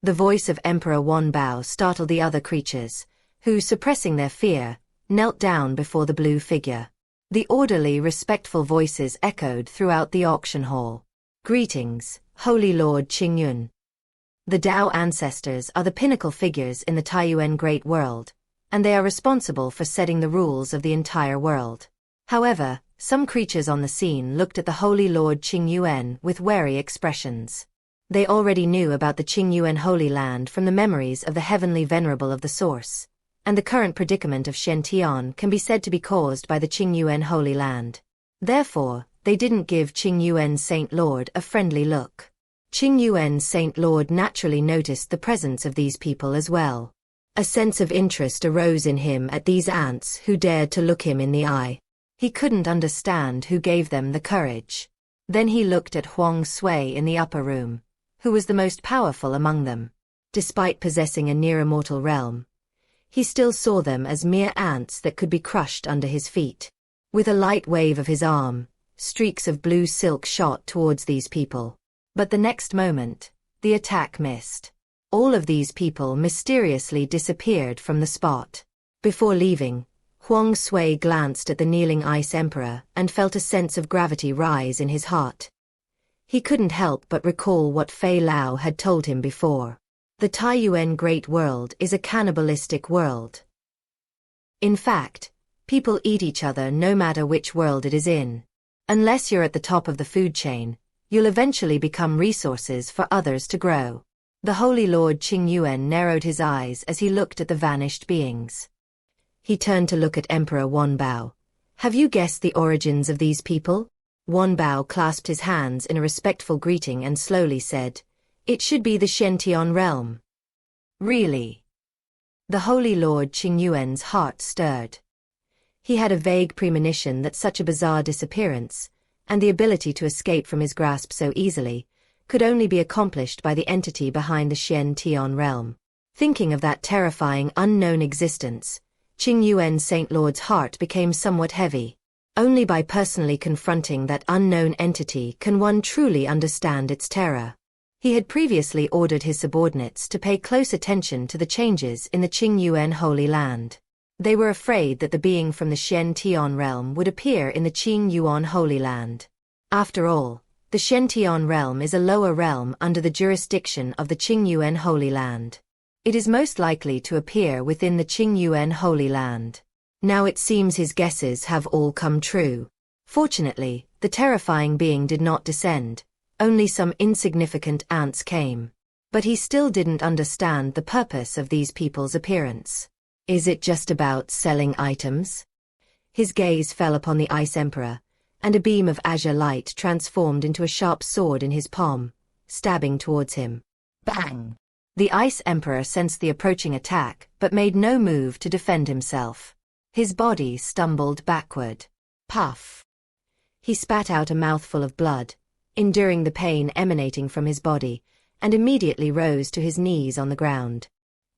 The voice of Emperor Wanbao startled the other creatures, who, suppressing their fear, knelt down before the blue figure. The orderly, respectful voices echoed throughout the auction hall. Greetings, Holy Lord Pengyun. The Tao ancestors are the pinnacle figures in the Taiyuan Great World, and they are responsible for setting the rules of the entire world. However, some creatures on the scene looked at the Holy Lord Pengyun with wary expressions. They already knew about the Pengyun Holy Land from the memories of the heavenly venerable of the source, and the current predicament of Xiuxian can be said to be caused by the Pengyun Holy Land. Therefore, they didn't give Pengyun Saint Lord a friendly look. Pengyun Saint Lord naturally noticed the presence of these people as well. A sense of interest arose in him at these ants who dared to look him in the eye. He couldn't understand who gave them the courage. Then he looked at Huang Sui in the upper room, who was the most powerful among them. Despite possessing a near-immortal realm, he still saw them as mere ants that could be crushed under his feet. With a light wave of his arm, streaks of blue silk shot towards these people. But the next moment, the attack missed. All of these people mysteriously disappeared from the spot. Before leaving, Huang Sui glanced at the kneeling Ice Emperor and felt a sense of gravity rise in his heart. He couldn't help but recall what Fei Lao had told him before. The Taiyuan Great World is a cannibalistic world. In fact, people eat each other no matter which world it is in. Unless you're at the top of the food chain, you'll eventually become resources for others to grow. The Holy Lord Pengyun narrowed his eyes as he looked at the vanished beings. He turned to look at Emperor Wanbao. Have you guessed the origins of these people? Wanbao clasped his hands in a respectful greeting and slowly said, "It should be the Xiuxian realm." Really? The Holy Lord Pengyun's heart stirred. He had a vague premonition that such a bizarre disappearance, and the ability to escape from his grasp so easily, could only be accomplished by the entity behind the Xiuxian realm. Thinking of that terrifying unknown existence, Pengyun Saint Lord's heart became somewhat heavy. Only by personally confronting that unknown entity can one truly understand its terror. He had previously ordered his subordinates to pay close attention to the changes in the Pengyun Holy Land. They were afraid that the being from the Xiuxian realm would appear in the Pengyun Holy Land. After all, the Xiuxian realm is a lower realm under the jurisdiction of the Pengyun Holy Land. It is most likely to appear within the Pengyun Holy Land. Now it seems his guesses have all come true. Fortunately, the terrifying being did not descend. Only some insignificant ants came. But he still didn't understand the purpose of these people's appearance. Is it just about selling items? His gaze fell upon the Ice Emperor, and a beam of azure light transformed into a sharp sword in his palm, stabbing towards him. Bang! The Ice Emperor sensed the approaching attack but made no move to defend himself. His body stumbled backward. Puff! He spat out a mouthful of blood, enduring the pain emanating from his body, and immediately rose to his knees on the ground.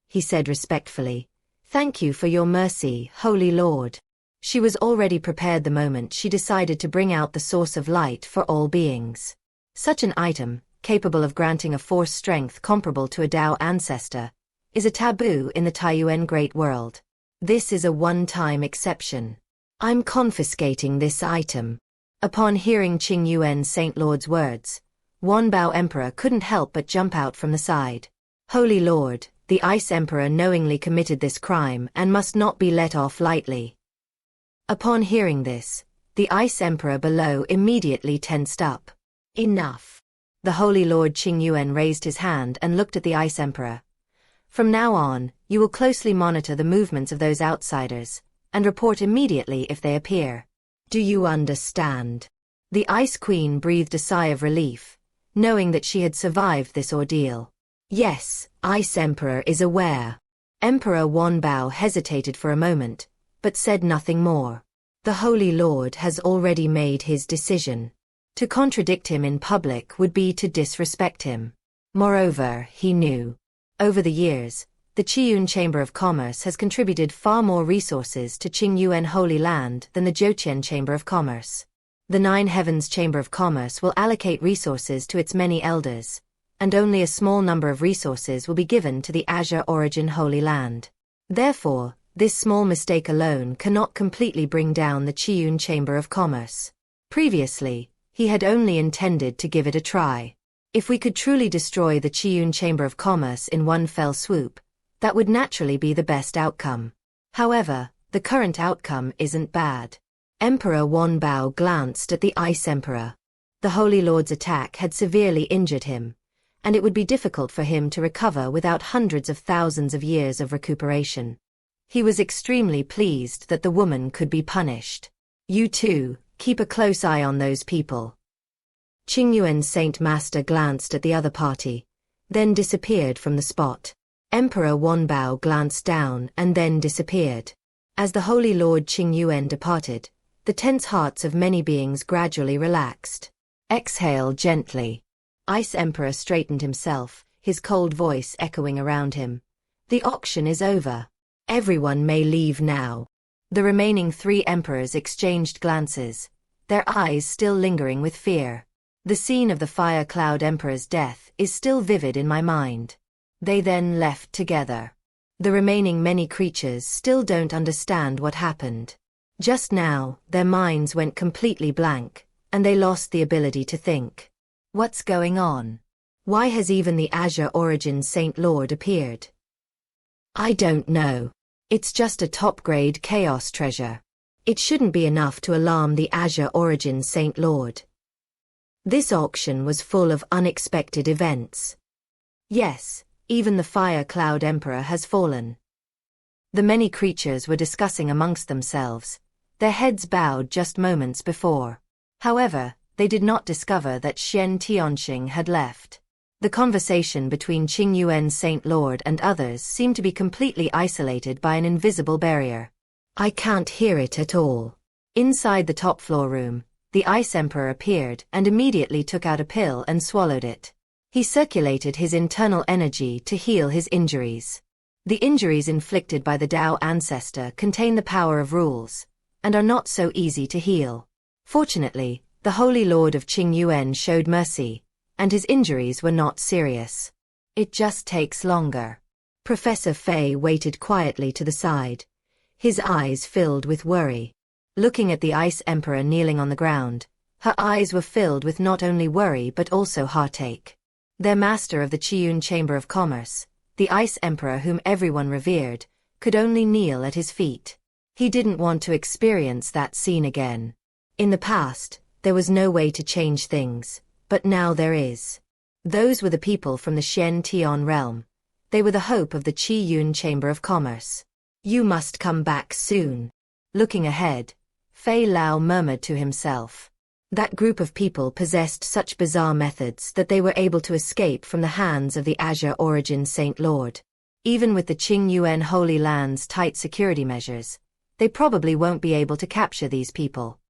He said respectfully, "Thank you for your mercy, Holy Lord." She was already prepared the moment she decided to bring out the source of light for all beings. Such an item, capable of granting a force strength comparable to a Tao ancestor, is a taboo in the Taiyuan Great World. This is a one-time exception. I'm confiscating this item. Upon hearing Pengyun Saint Lord's words, Wanbao Emperor couldn't help but jump out from the side. Holy Lord, the Ice Emperor knowingly committed this crime and must not be let off lightly. Upon hearing this, the Ice Emperor below immediately tensed up. Enough. The Holy Lord Pengyun raised his hand and looked at the Ice Emperor. From now on, you will closely monitor the movements of those outsiders, and report immediately if they appear. Do you understand? The Ice Queen breathed a sigh of relief, knowing that she had survived this ordeal. Yes, Ice Emperor is aware. Emperor Wanbao hesitated for a moment, but said nothing more. The Holy Lord has already made his decision. To contradict him in public would be to disrespect him. Moreover, he knew. Over the years, the Qiyun Chamber of Commerce has contributed far more resources to Pengyun Holy Land than the Zhouqian Chamber of Commerce. The Nine Heavens Chamber of Commerce will allocate resources to its many elders, and only a small number of resources will be given to the Azure Origin Holy Land. Therefore, This small mistake alone cannot completely bring down the Qiun Chamber of Commerce. Previously, he had only intended to give it a try. If we could truly destroy the Qiun Chamber of Commerce in one fell swoop, that would naturally be the best outcome. However, the current outcome isn't bad. Emperor Wanbao glanced at the Ice Emperor. The Holy Lord's attack had severely injured him, and it would be difficult for him to recover without hundreds of thousands of years of recuperation. He was extremely pleased that the woman could be punished. You too, keep a close eye on those people. Qingyuan's Saint Master glanced at the other party, then disappeared from the spot. Emperor Wanbao glanced down and then disappeared. As the Holy Lord Qingyuan departed, the tense hearts of many beings gradually relaxed. Exhale gently. Ice Emperor straightened himself, his cold voice echoing around him. The auction is over. Everyone may leave now. The remaining 3 emperors exchanged glances, their eyes still lingering with fear. The scene of the Fire Cloud Emperor's death is still vivid in my mind. They then left together. The remaining many creatures still don't understand what happened. Just now, their minds went completely blank, and they lost the ability to think. What's going on? Why has even the Azure Origin Saint Lord appeared? I don't know. It's just a top-grade chaos treasure. It shouldn't be enough to alarm the Azure Origin Saint Lord. This auction was full of unexpected events. Yes, even the Fire Cloud Emperor has fallen. The many creatures were discussing amongst themselves, their heads bowed just moments before. However, they did not discover that Shen Tianxing had left. The conversation between Qingyuan's Saint Lord and others seemed to be completely isolated by an invisible barrier. I can't hear it at all. Inside the top floor room, the Ice Emperor appeared and immediately took out a pill and swallowed it. He circulated his internal energy to heal his injuries. The injuries inflicted by the Tao ancestor contain the power of rules, and are not so easy to heal. Fortunately, the Holy Lord of Qingyuan showed mercy, and his injuries were not serious. It just takes longer. Professor Fei waited quietly to the side, his eyes filled with worry. Looking at the Ice Emperor kneeling on the ground, her eyes were filled with not only worry but also heartache. Their master of the Qiun Chamber of Commerce, the Ice Emperor whom everyone revered, could only kneel at his feet. He didn't want to experience that scene again. In the past, there was no way to change things, but now there is. Those were the people from the Shen Tian realm. They were the hope of the Qiun Chamber of Commerce. You must come back soon. Looking ahead, Fei Lao murmured to himself. That group of people possessed such bizarre methods that they were able to escape from the hands of the Azure Origin Saint Lord. Even with the Qingyuan Holy Land's tight security measures, they probably won't be able to capture these people.